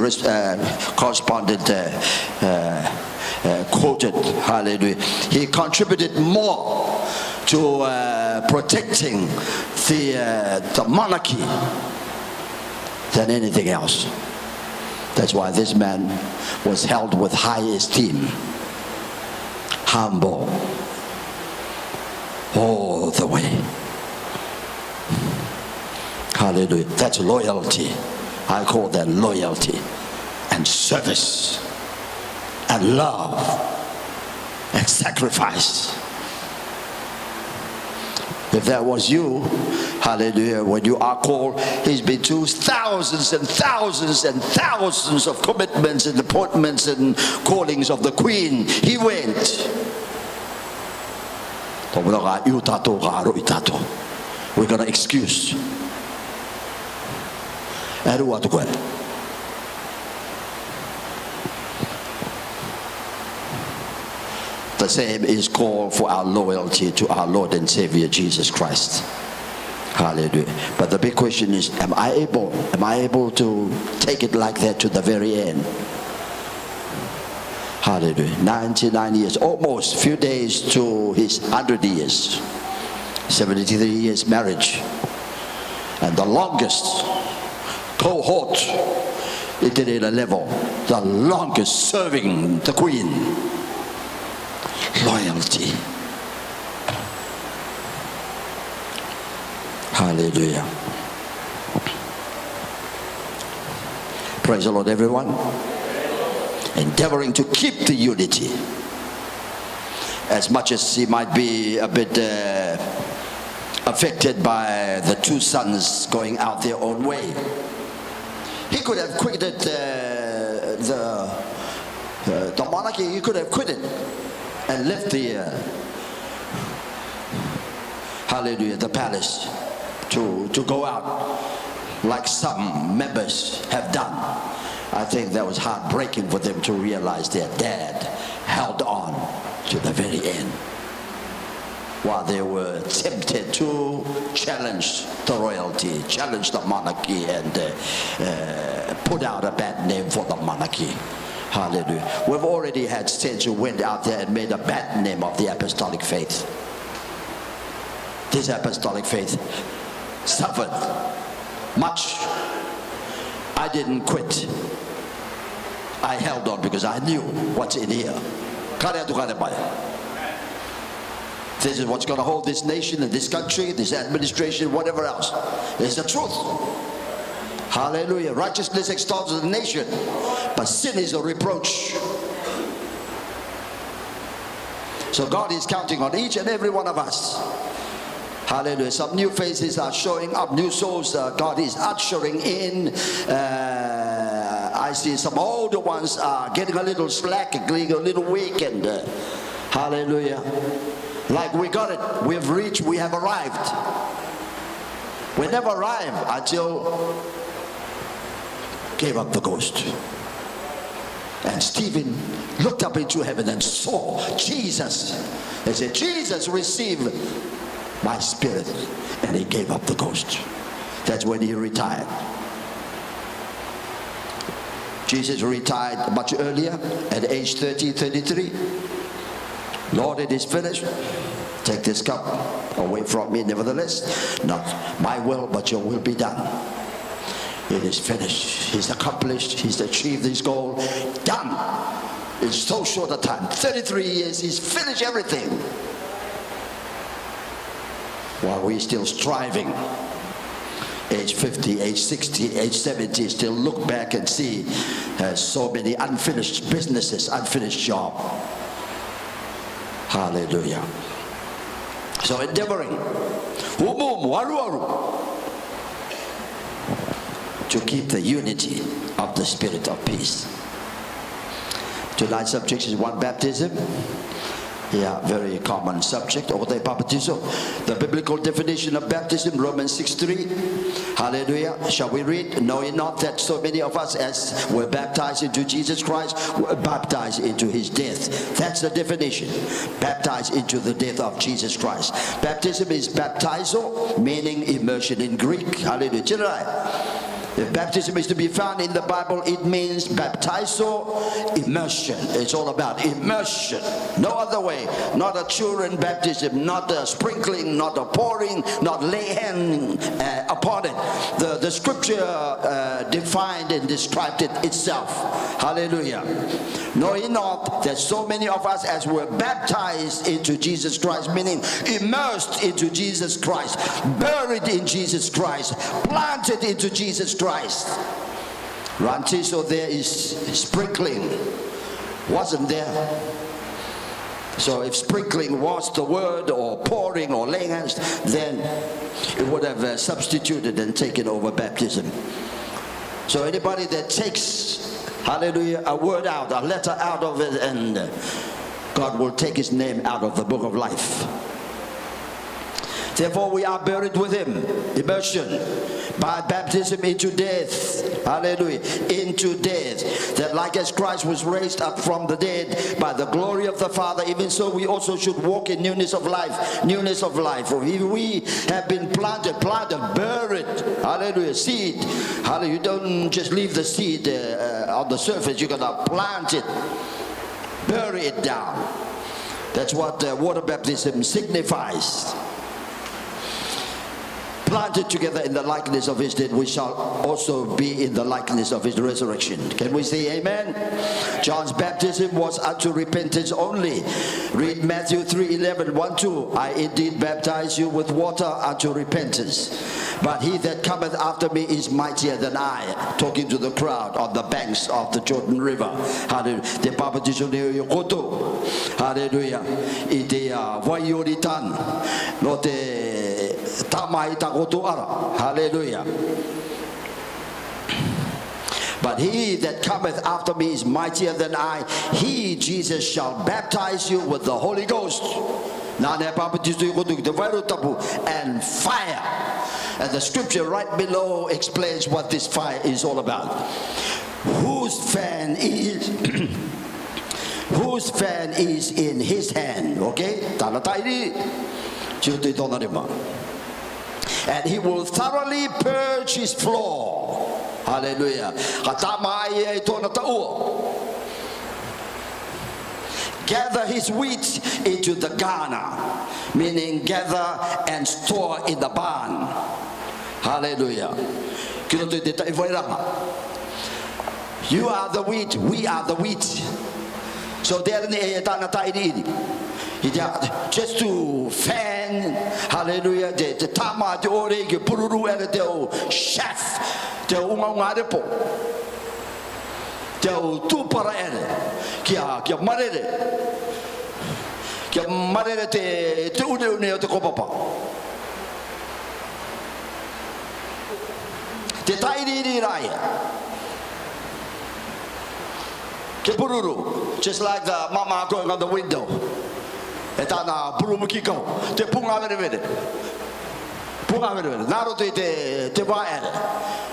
correspondent quoted, hallelujah. He contributed more to protecting the monarchy than anything else. That's why this man was held with high esteem, humble, all the way. Hallelujah. That's loyalty. I call that loyalty and service and love and sacrifice. If that was you, hallelujah, when you are called, he's been through thousands and thousands and thousands of commitments and appointments and callings of the queen. He went. We're going to excuse. The same is called for our loyalty to our Lord and Savior Jesus Christ. Hallelujah. But the big question is, am I able to take it like that to the very end? Hallelujah. 99 years, almost few days to his 100 years. 73 years marriage. And the longest cohort, a level, the longest serving the queen. Loyalty. Hallelujah. Praise the Lord, everyone. Endeavoring to keep the unity, as much as he might be a bit affected by the two sons going out their own way. He could have quitted the monarchy. He could have quitted and left the hallelujah, the palace to go out like some members have done. I think that was heartbreaking for them to realize their dad held on to the very end, while they were tempted to challenge the royalty, challenge the monarchy, and put out a bad name for the monarchy. Hallelujah. We've already had saints who went out there and made a bad name of the apostolic faith. This apostolic faith suffered much. I didn't quit. I held on because I knew what's in here. This is what's going to hold this nation and this country, this administration, whatever else. It's the truth. Hallelujah. Righteousness exalts the nation, but sin is a reproach. So God is counting on each and every one of us. Hallelujah. Some new faces are showing up, new souls God is ushering in. I see some older ones are getting a little slack, getting a little weak, and hallelujah. Like we got it, we've reached, we have arrived. We never arrived until gave up the ghost. And Stephen looked up into heaven and saw Jesus. He said, Jesus, receive my spirit. And he gave up the ghost. That's when he retired. Jesus retired much earlier at age 33. Lord, it is finished. Take this cup away from me. Nevertheless, not my will, but your will be done. It is finished. He's accomplished. He's achieved his goal. Done. In so short a time. 33 years. He's finished everything. While we're still striving. Age 50, age 60, age 70, still look back and see so many unfinished businesses, unfinished job. Hallelujah. So endeavoring to keep the unity of the spirit of peace. Tonight's subject is one baptism. Yeah, very common subject. The biblical definition of baptism, Romans 6:3. Hallelujah. Shall we read? Know ye not that so many of us as were baptized into Jesus Christ were baptized into his death. That's the definition. Baptized into the death of Jesus Christ. Baptism is baptizo, meaning immersion in Greek. Hallelujah. If baptism is to be found in the Bible, it means baptizo, immersion. It's all about immersion. No other way. Not a children baptism, not a sprinkling, not a pouring, not lay hand upon it. The scripture defined and described it itself. Hallelujah. Know ye not that so many of us as were baptized into Jesus Christ, meaning immersed into Jesus Christ, buried in Jesus Christ, planted into Jesus Christ. Ranti, so there is sprinkling. Wasn't there? So if sprinkling was the word, or pouring or laying hands, then it would have substituted and taken over baptism. So anybody that takes, hallelujah, a word out, a letter out of it, and God will take his name out of the book of life. Therefore we are buried with him, immersion, by baptism into death. Hallelujah. Into death. That like as Christ was raised up from the dead by the glory of the Father, even so we also should walk in newness of life. Newness of life. For if we have been planted, buried. Hallelujah. Seed. Hallelujah. You don't just leave the seed on the surface. You're going to plant it. Bury it down. That's what water baptism signifies. Planted together in the likeness of his death, we shall also be in the likeness of his resurrection. Can we say amen? John's baptism was unto repentance only. Read Matthew 3:11, 1-2. I indeed baptize you with water unto repentance, but he that cometh after me is mightier than I. Talking to the crowd on the banks of the Jordan River. Hallelujah. Hallelujah. Idea vayoritan note tamai takotu ara. Hallelujah. But he that cometh after me is mightier than I. He, Jesus, shall baptize you with the Holy Ghost and fire. And the scripture right below explains what this fire is all about. Whose fan is whose fan is in his hand. Okay? And he will thoroughly purge his floor. Hallelujah. Gather his wheat into the garner, meaning gather and store in the barn. Hallelujah. You are the wheat, we are the wheat. So there just to fan, hallelujah, the tama the orege pururu and the chef, the umangarepo, the tupara kia marere te une te kopapa. Te tairi raya. Kepururu, just like the mama going on the window. Etana purumukiko, te punga vere. Punga vere. Naro te vaere.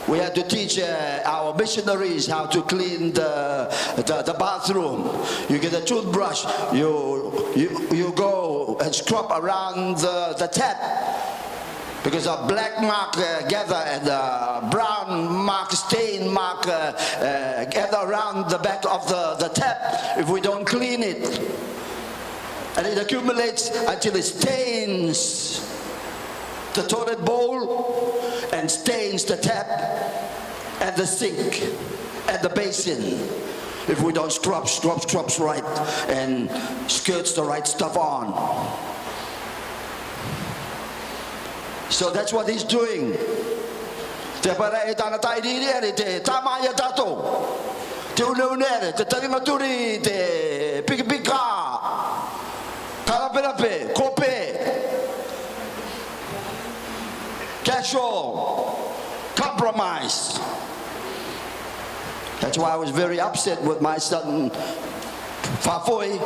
We had to teach our missionaries how to clean the bathroom. You get a toothbrush, you go and scrub around the tap. Because a black mark gather and a brown mark, stain mark gather around the back of the tap if we don't clean it. And it accumulates until it stains the toilet bowl and stains the tap and the sink and the basin. If we don't scrub right and skirts the right stuff on. So that's what he's doing. Casual, compromise. That's why I was very upset with my son Fafoi.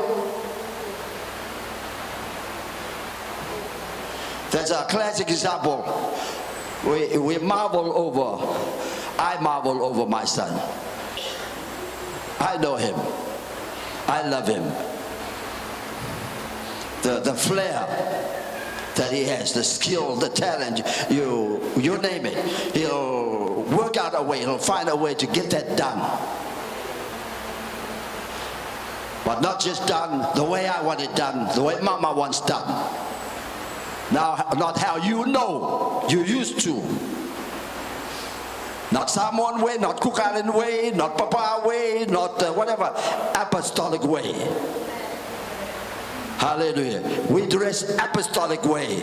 That's a classic example. I marvel over my son. I know him. I love him. The flair that he has, the skill, the talent, you name it. He'll work out a way, he'll find a way to get that done. But not just done the way I want it done, the way Mama wants done. Now, not how you used to. Not Samoan way, not Cook Island way, not Papa way, not whatever, apostolic way. Hallelujah. We dress apostolic way.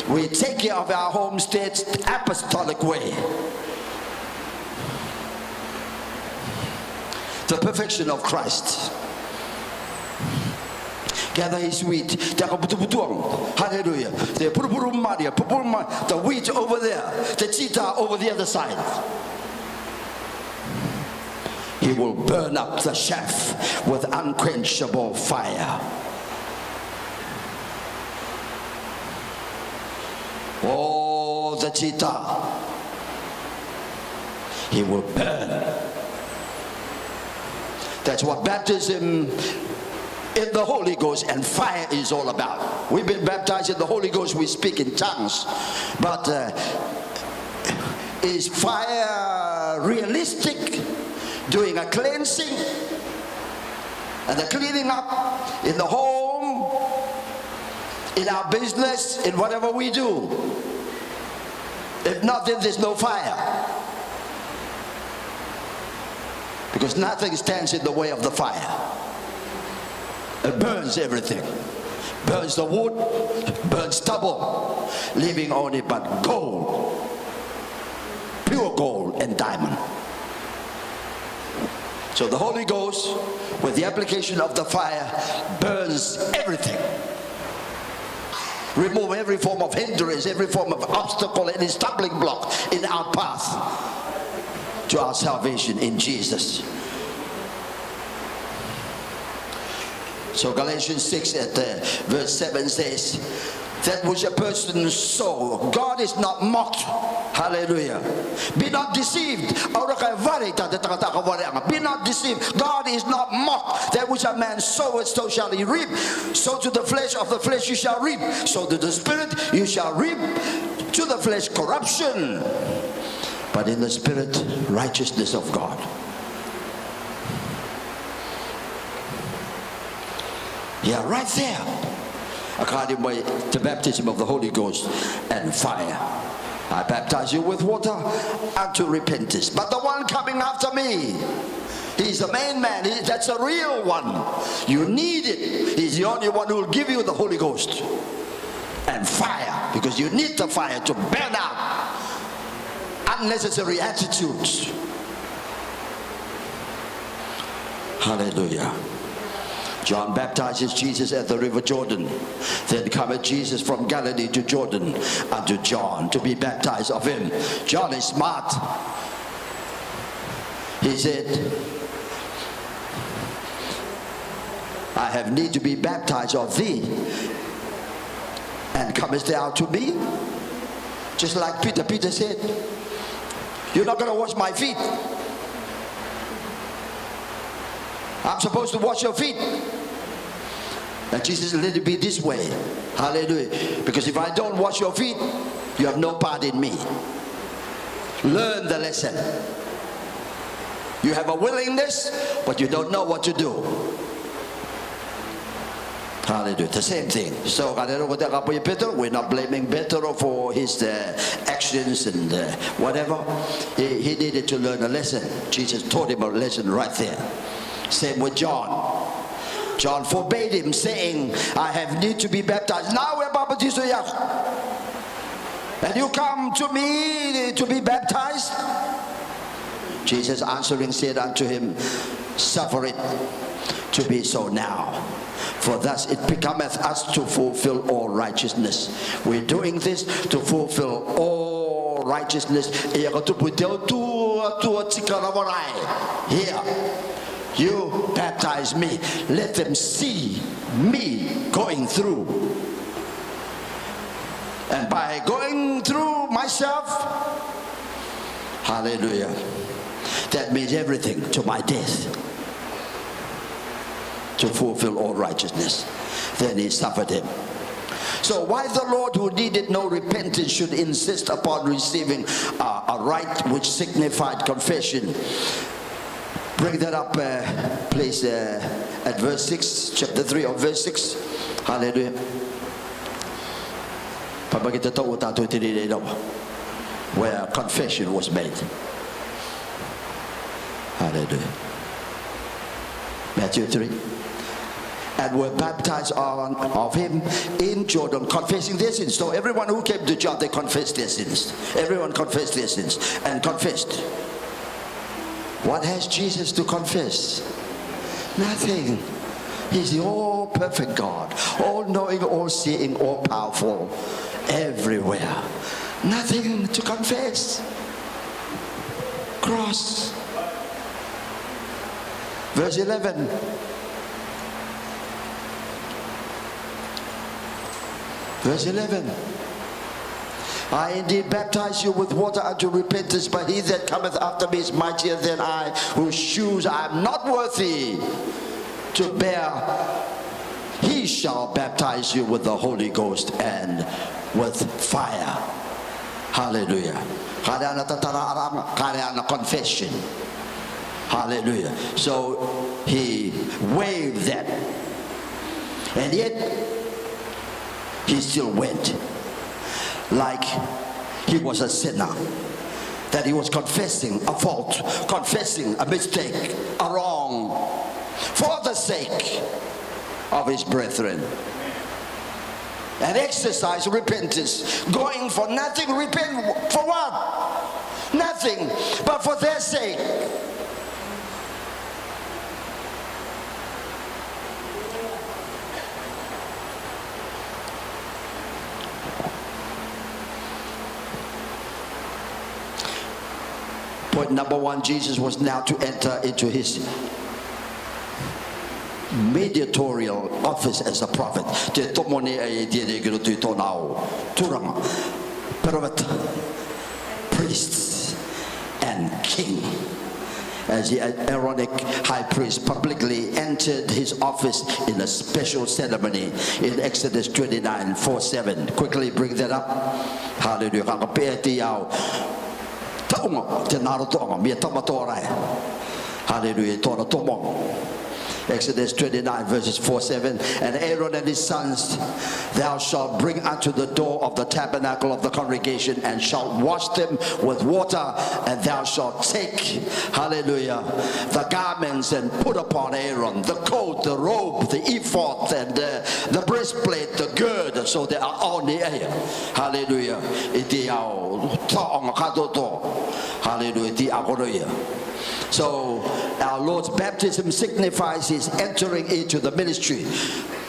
We take care of our homesteads apostolic way. The perfection of Christ. Gather his wheat. Hallelujah. The wheat over there. The cheetah over the other side. He will burn up the chaff with unquenchable fire. Oh, the cheetah. He will burn. That's what baptism in the Holy Ghost and fire is all about. We've been baptized in the Holy Ghost, we speak in tongues. But is fire realistic? Doing a cleansing and a cleaning up in the home, in our business, in whatever we do. If not, then there's no fire. Because nothing stands in the way of the fire. It burns everything. Burns the wood, burns stubble, leaving only but gold. Pure gold and diamond. So the Holy Ghost, with the application of the fire, burns everything. Remove every form of hindrance, every form of obstacle, any stumbling block in our path to our salvation in Jesus. So Galatians 6 at verse 7 says, that which a person sow, God is not mocked. Hallelujah. Be not deceived. Be not deceived. God is not mocked. That which a man soweth, so shall he reap. So to the flesh of the flesh you shall reap. So to the spirit you shall reap. To the flesh corruption, but in the spirit righteousness of God. Yeah, right there. According to the baptism of the Holy Ghost and fire. I baptize you with water unto repentance. But the one coming after me, he's the main man. That's a real one. You need it. He's the only one who will give you the Holy Ghost and fire. Because you need the fire to burn out unnecessary attitudes. Hallelujah. John baptizes Jesus at the river Jordan. Then cometh Jesus from Galilee to Jordan unto John to be baptized of him. John is smart. He said, I have need to be baptized of thee, and comest thou to me? Just like Peter said, you're not going to wash my feet. I'm supposed to wash your feet. And Jesus said, let it be this way. Hallelujah. Because if I don't wash your feet, you have no part in me. Learn the lesson. You have a willingness, but you don't know what to do. Hallelujah. The same thing. So we're not blaming Petro for his actions and whatever. He needed to learn a lesson. Jesus taught him a lesson right there. Same with John. John forbade him, saying, I have need to be baptized. Now we're baptized. And you come to me to be baptized? Jesus answering said unto him, suffer it to be so now. For thus it becometh us to fulfill all righteousness. We're doing this to fulfill all righteousness. Here. You baptize me. Let them see me going through. And by going through myself, hallelujah, that means everything to my death, to fulfill all righteousness. Then he suffered him. So why the Lord, who needed no repentance, should insist upon receiving a rite which signified confession? Bring that up, please, at verse 6, chapter 3 of verse 6. Hallelujah. Where confession was made. Hallelujah. Matthew 3. And were baptized of him in Jordan, confessing their sins. So everyone who came to John, they confessed their sins. Everyone confessed their sins and confessed. What has Jesus to confess? Nothing. He's the all-perfect God, all-knowing, all-seeing, all-powerful, everywhere. Nothing to confess. Cross. Verse 11. Verse 11. I indeed baptize you with water unto repentance, but he that cometh after me is mightier than I, whose shoes I am not worthy to bear. He shall baptize you with the Holy Ghost and with fire. Hallelujah. Confession. Hallelujah. So he waived that. And yet, he still went like he was a sinner, that he was confessing a fault, confessing a mistake, a wrong, for the sake of his brethren. And exercise repentance, going for nothing. Repent for what? Nothing, but for their sake. Point number one, Jesus was now to enter into his mediatorial office as a prophet. Priests and king. As the Aaronic high priest publicly entered his office in a special ceremony in Exodus 29:4-7. Quickly bring that up. Hallelujah. Hallelujah. Exodus 29 verses 4-7. And Aaron and his sons thou shalt bring unto the door of the tabernacle of the congregation, and shalt wash them with water, and thou shalt take, hallelujah, the garments and put upon Aaron the coat, the robe, the ephod, and the breastplate, the gird. So they are all the air. Hallelujah. Hallelujah. So our Lord's baptism signifies his entering into the ministry,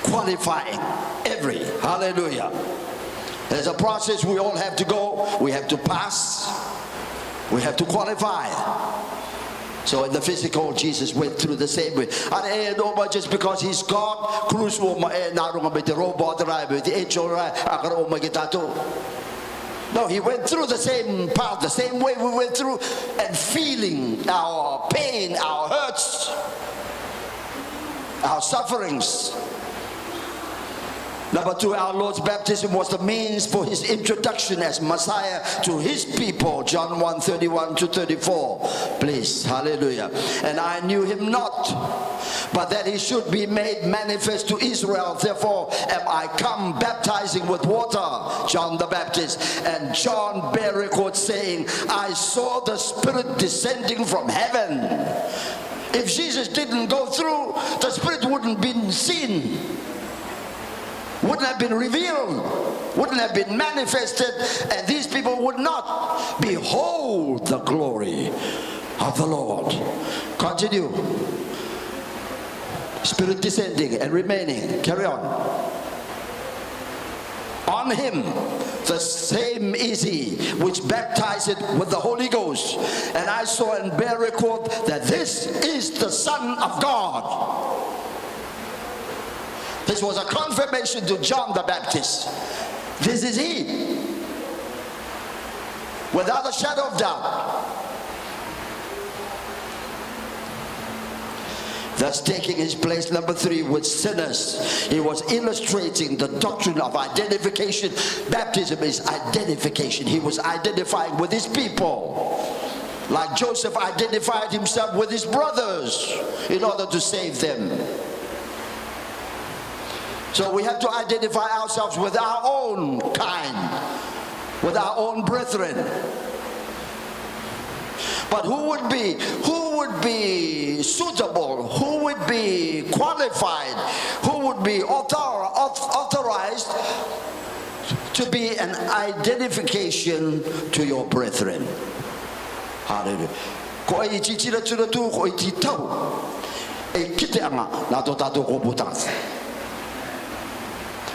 qualifying every. Hallelujah. There's a process we all have to go. We have to pass. We have to qualify. So in the physical, Jesus went through the same way. Just because he's God, no, he went through the same path, the same way we went through, and feeling our pain, our hurts, our sufferings. Number two, our Lord's baptism was the means for his introduction as Messiah to his people. John 1:31-34. Please, hallelujah. And I knew him not, but that he should be made manifest to Israel. Therefore am I come baptizing with water, John the Baptist. And John bare record, saying, I saw the Spirit descending from heaven. If Jesus didn't go through, the Spirit wouldn't been seen, wouldn't have been revealed, wouldn't have been manifested, and these people would not behold the glory of the Lord. Continue. Spirit descending and remaining. Carry on. On him the same is he which baptized with the Holy Ghost. And I saw and bear record that this is the Son of God. This was a confirmation to John the Baptist This is he. Without a shadow of doubt. That's taking his place, number 3, with sinners. He was illustrating the doctrine of identification. Baptism is identification. He was identifying with his people. Like Joseph identified himself with his brothers in order to save them. So we have to identify ourselves with our own kind, with our own brethren. But who would be suitable, who would be qualified, who would be authorized to be an identification to your brethren? Hallelujah. Ko ai chichira tuna tu ko i tau e kite anga na to tato ko putas.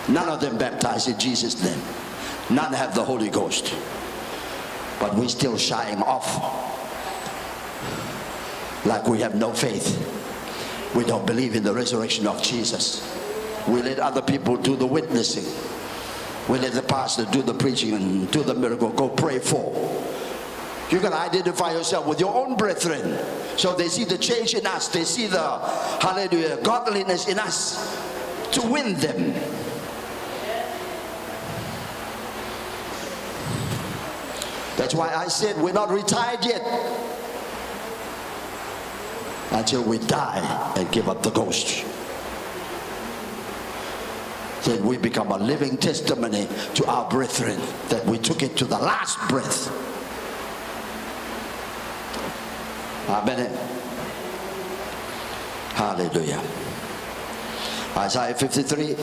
None of them baptized in Jesus' name. None have the Holy Ghost. But we're still shying off. Like we have no faith. We don't believe in the resurrection of Jesus. We let other people do the witnessing. We let the pastor do the preaching and do the miracle. Go pray for. You can identify yourself with your own brethren. So they see the change in us. They see the, hallelujah, godliness in us to win them. That's why I said we're not retired yet. Until we die and give up the ghost. Then we become a living testimony to our brethren that we took it to the last breath. Amen. Hallelujah. Isaiah 53.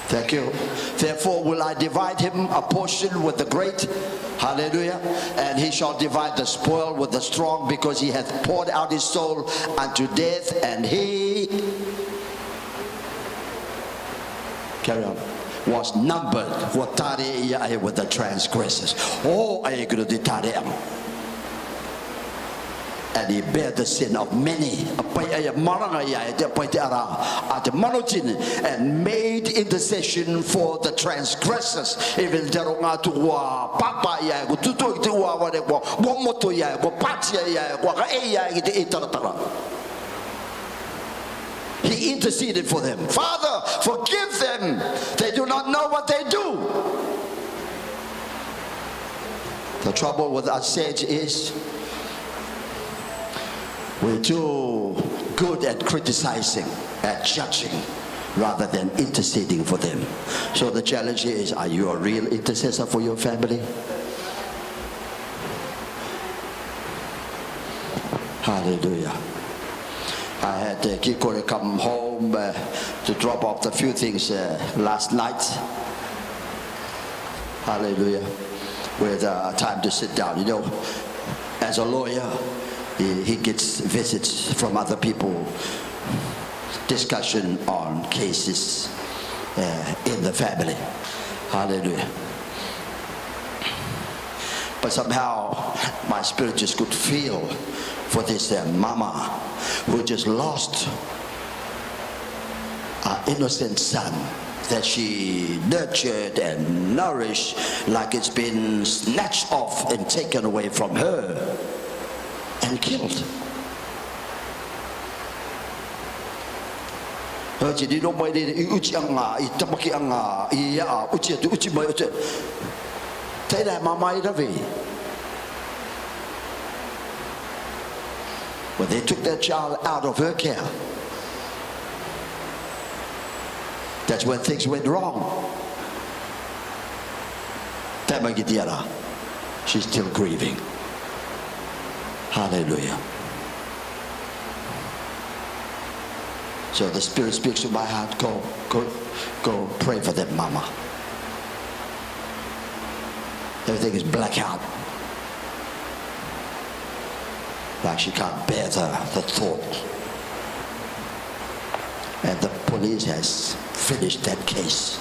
Thank you. Therefore will I divide him a portion with the great. Hallelujah. And he shall divide the spoil with the strong, because he hath poured out his soul unto death, and he, carry on, was numbered with the transgressors. Oh, I could have and he bare the sin of many, and made intercession for the transgressors. He interceded for them. Father, forgive them. They do not know what they do. The trouble with us saints is we're too good at criticizing, at judging, rather than interceding for them. So the challenge is, are you a real intercessor for your family? Hallelujah. I had Kikore come home to drop off a few things last night. Hallelujah. With time to sit down. You know, as a lawyer, he gets visits from other people, discussion on cases in the family. Hallelujah. But somehow my spirit just could feel for this mama who just lost an innocent son that she nurtured and nourished, like it's been snatched off and taken away from her and killed. When they took that child out of her care, that's when things went wrong. She's still grieving. Hallelujah. So the Spirit speaks to my heart. Go pray for them, mama. Everything is blackout. Like she can't bear the thought. And the police has finished that case.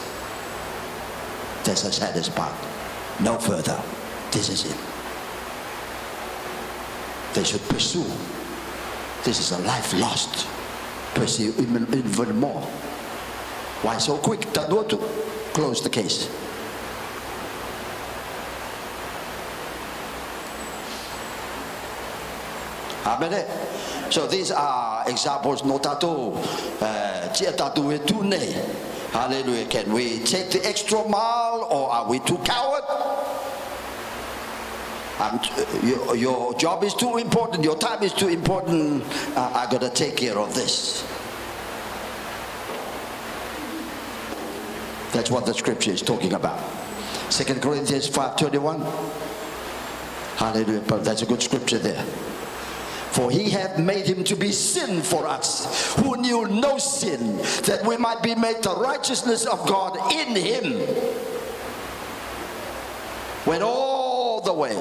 That's the saddest part. No further. This is it. They should pursue. This is a life lost. Pursue even more. Why so quick? To close the case. Amen. So these are examples. No tato, tatu etune. Hallelujah. Can we take the extra mile, or are we too coward? Your job is too important. Your time is too important. I gotta take care of this. That's what the scripture is talking about. 2 Corinthians 5:21. Hallelujah. But that's a good scripture there. For he hath made him to be sin for us, who knew no sin, that we might be made the righteousness of God in him. Went all the way.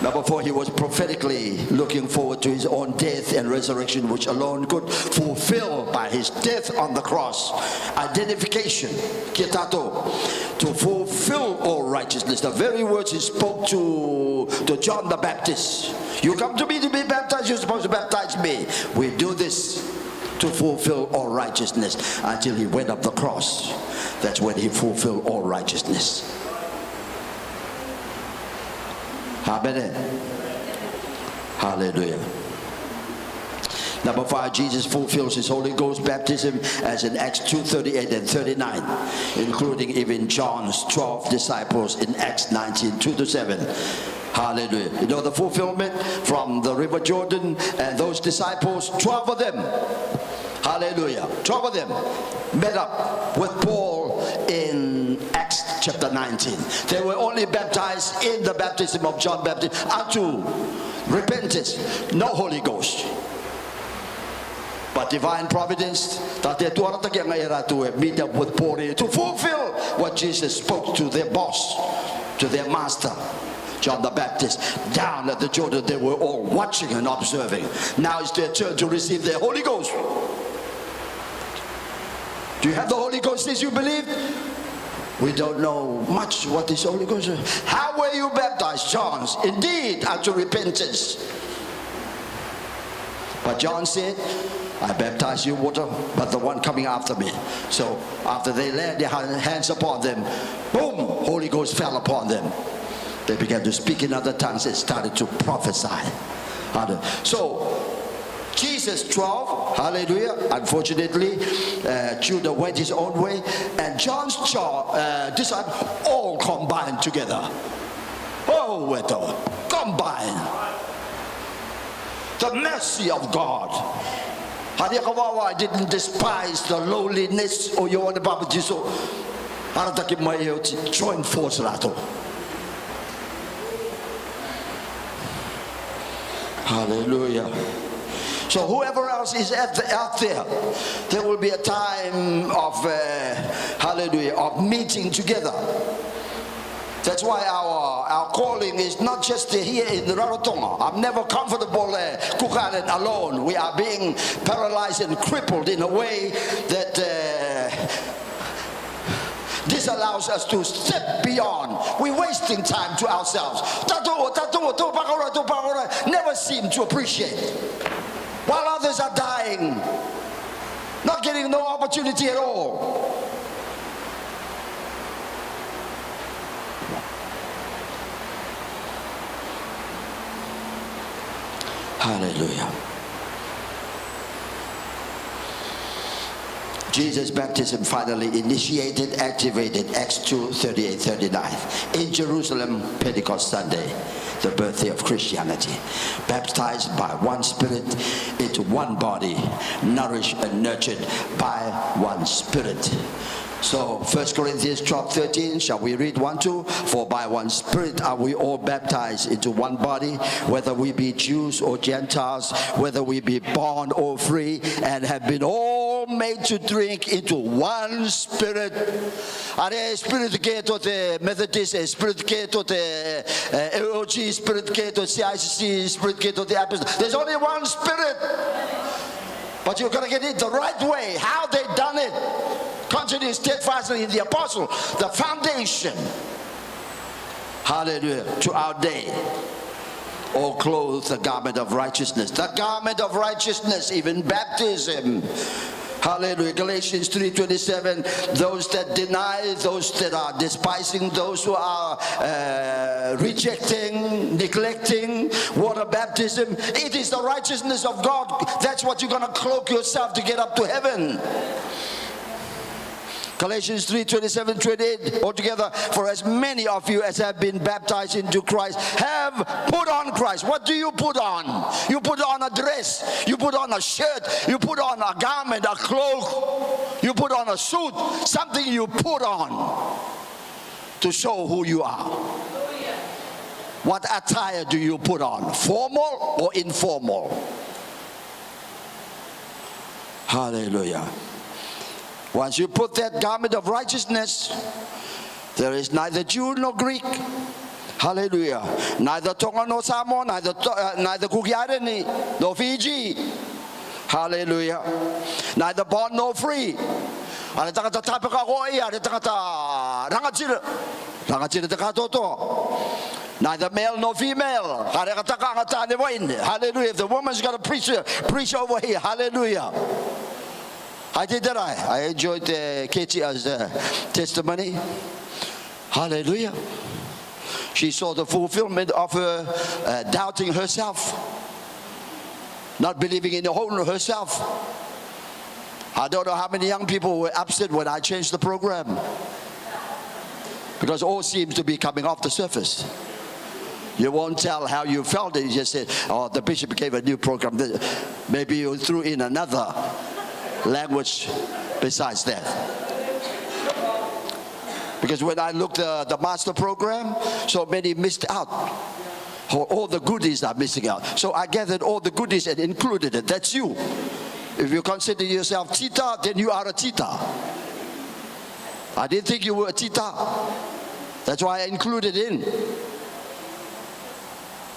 Number 4, he was prophetically looking forward to his own death and resurrection, which alone could fulfill by his death on the cross. Identification, kitato, to fulfill all righteousness. The very words he spoke to John the Baptist. You come to me to be baptized, you're supposed to baptize me. We do this to fulfill all righteousness until he went up the cross. That's when he fulfilled all righteousness. Amen. Hallelujah. Number 5, Jesus fulfills his Holy Ghost baptism as in Acts 2:38 and 39, including even John's 12 disciples in Acts 19:2-7. Hallelujah. You know the fulfillment from the River Jordan and those disciples, 12 of them. Hallelujah. 12 of them met up with Paul in Acts chapter 19. They were only baptized in the baptism of John Baptist unto repentance, no Holy Ghost. But divine providence, meet up with Paul to fulfill what Jesus spoke to their boss, to their master, John the Baptist. Down at the Jordan, they were all watching and observing. Now it's their turn to receive their Holy Ghost. Do you have the Holy Ghost as you believe? We don't know much what is Holy Ghost. How were you baptized, John? Indeed, unto repentance. But John said, I baptize you water, but the one coming after me. So after they laid their hands upon them, boom, Holy Ghost fell upon them. They began to speak in other tongues and started to prophesy. So Jesus 12, hallelujah, unfortunately, Judah went his own way, and John's disciples all combined together. Oh, weto, combined. The mercy of God. I didn't despise the lowliness or your Baba Jesus. Join force rato. Hallelujah. So whoever else is out there, there will be a time of hallelujah, of meeting together. That's why our calling is not just here in Rarotonga. I'm never comfortable Kukanen alone. We are being paralyzed and crippled in a way that this allows us to step beyond. We're wasting time to ourselves. Never seem to appreciate. While others are dying, not getting no opportunity at all. Hallelujah. Jesus' baptism finally initiated, activated Acts 2:38-39 in Jerusalem, Pentecost Sunday, the birthday of Christianity. Baptized by one Spirit into one body, nourished and nurtured by one Spirit. So 1 Corinthians 12:13, shall we read 1-2? For by one Spirit are we all baptized into one body, whether we be Jews or Gentiles, whether we be bond or free, and have been all made to drink into one Spirit. Are Spirit ke to the Methodist, Spirit ke to the AOG, Spirit ke to CICC, Spirit ke to the Apostolic. There's only one Spirit. But you've got to get it the right way. How they done it. Continue steadfastly in the apostle, the foundation. Hallelujah. To our day. All clothed the garment of righteousness. The garment of righteousness, even baptism. Hallelujah. Galatians 3:27. Those that deny, those that are despising, those who are rejecting, neglecting water baptism, it is the righteousness of God. That's what you're going to cloak yourself to get up to heaven. Galatians 3:27, 28, altogether, for as many of you as have been baptized into Christ have put on Christ. What do you put on? You put on a dress, you put on a shirt, you put on a garment, a cloak, you put on a suit, something you put on to show who you are. What attire do you put on? Formal or informal? Hallelujah. Once you put that garment of righteousness, there is neither Jew nor Greek. Hallelujah. Neither Tonga nor Samoa, neither Kukiarani nor Fiji. Hallelujah. Neither bond nor free. Neither male nor female. Hallelujah. If the woman's got to preach over here. Hallelujah. I did that. I enjoyed Ketia's testimony. Hallelujah. She saw the fulfillment of her doubting herself, not believing in the whole of herself. I don't know how many young people were upset when I changed the program, because all seems to be coming off the surface. You won't tell how you felt it. You just said, oh, the bishop gave a new program. Maybe you threw in another language besides that. Because when I looked at the master program, so many missed out. All the goodies are missing out. So I gathered all the goodies and included it. That's you. If you consider yourself Tita, then you are a Tita. I didn't think you were a Tita. That's why I included in.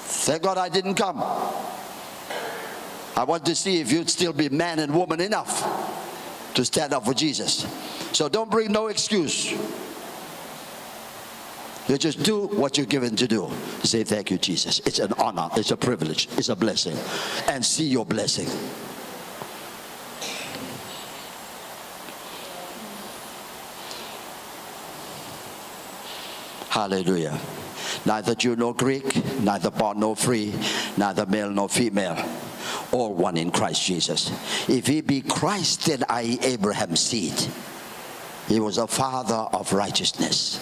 Thank God I didn't come. I want to see if you'd still be man and woman enough to stand up for Jesus. So don't bring no excuse. You just do what you're given to do. Say thank you, Jesus. It's an honor, it's a privilege, it's a blessing. And see your blessing. Hallelujah. Neither Jew nor Greek, neither bond nor free, neither male nor female, all one in Christ Jesus. If he be Christ, then I Abraham's seed. He was a father of righteousness.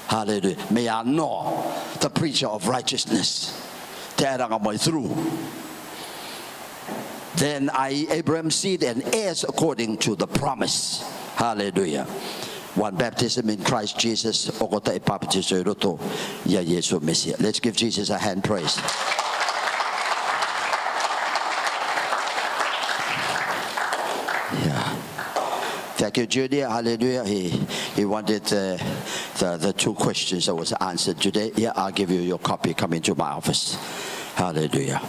Hallelujah. May I know the preacher of righteousness. Through. Then I Abraham's seed and heirs according to the promise. Hallelujah. One baptism in Christ Jesus. Let's give Jesus a hand praise. Yeah. Thank you, Julia. Hallelujah. He wanted the two questions that was answered today. Yeah, I'll give you your copy. Come into my office. Hallelujah.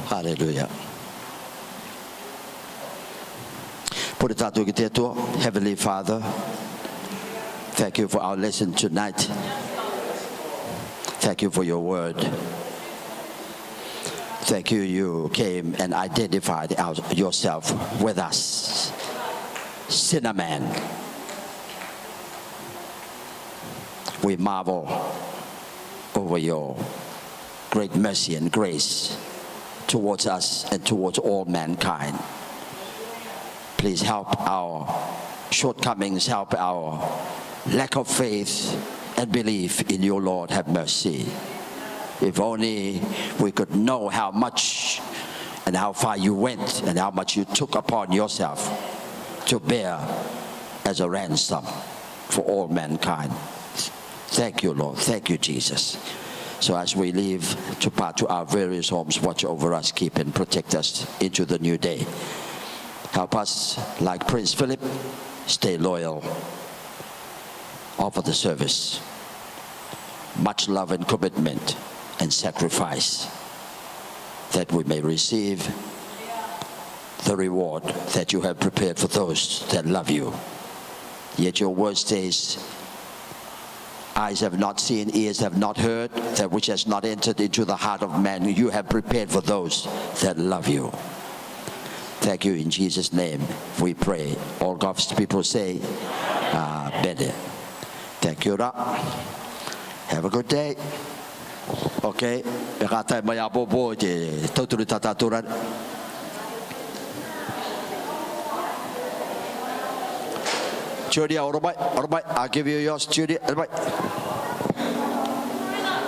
Hallelujah. Heavenly Father, thank you for our lesson tonight. Thank you for your word. Thank you, you came and identified yourself with us. Sinner man. We marvel over your great mercy and grace towards us and towards all mankind. Please help our shortcomings, help our lack of faith and belief in you, Lord. Have mercy. If only we could know how much and how far you went and how much you took upon yourself to bear as a ransom for all mankind. Thank you, Lord. Thank you, Jesus. So as we leave to part to our various homes, watch over us, keep and protect us into the new day. Help us, like Prince Philip, stay loyal, offer the service, much love and commitment and sacrifice, that we may receive the reward that you have prepared for those that love you. Yet your word says, eyes have not seen, ears have not heard, that which has not entered into the heart of man, you have prepared for those that love you. Thank you in Jesus' name. We pray. All God's people say, Amen. Thank you. Have a good day. Okay. Judy, all right. I'll give you yours, Judy. All right.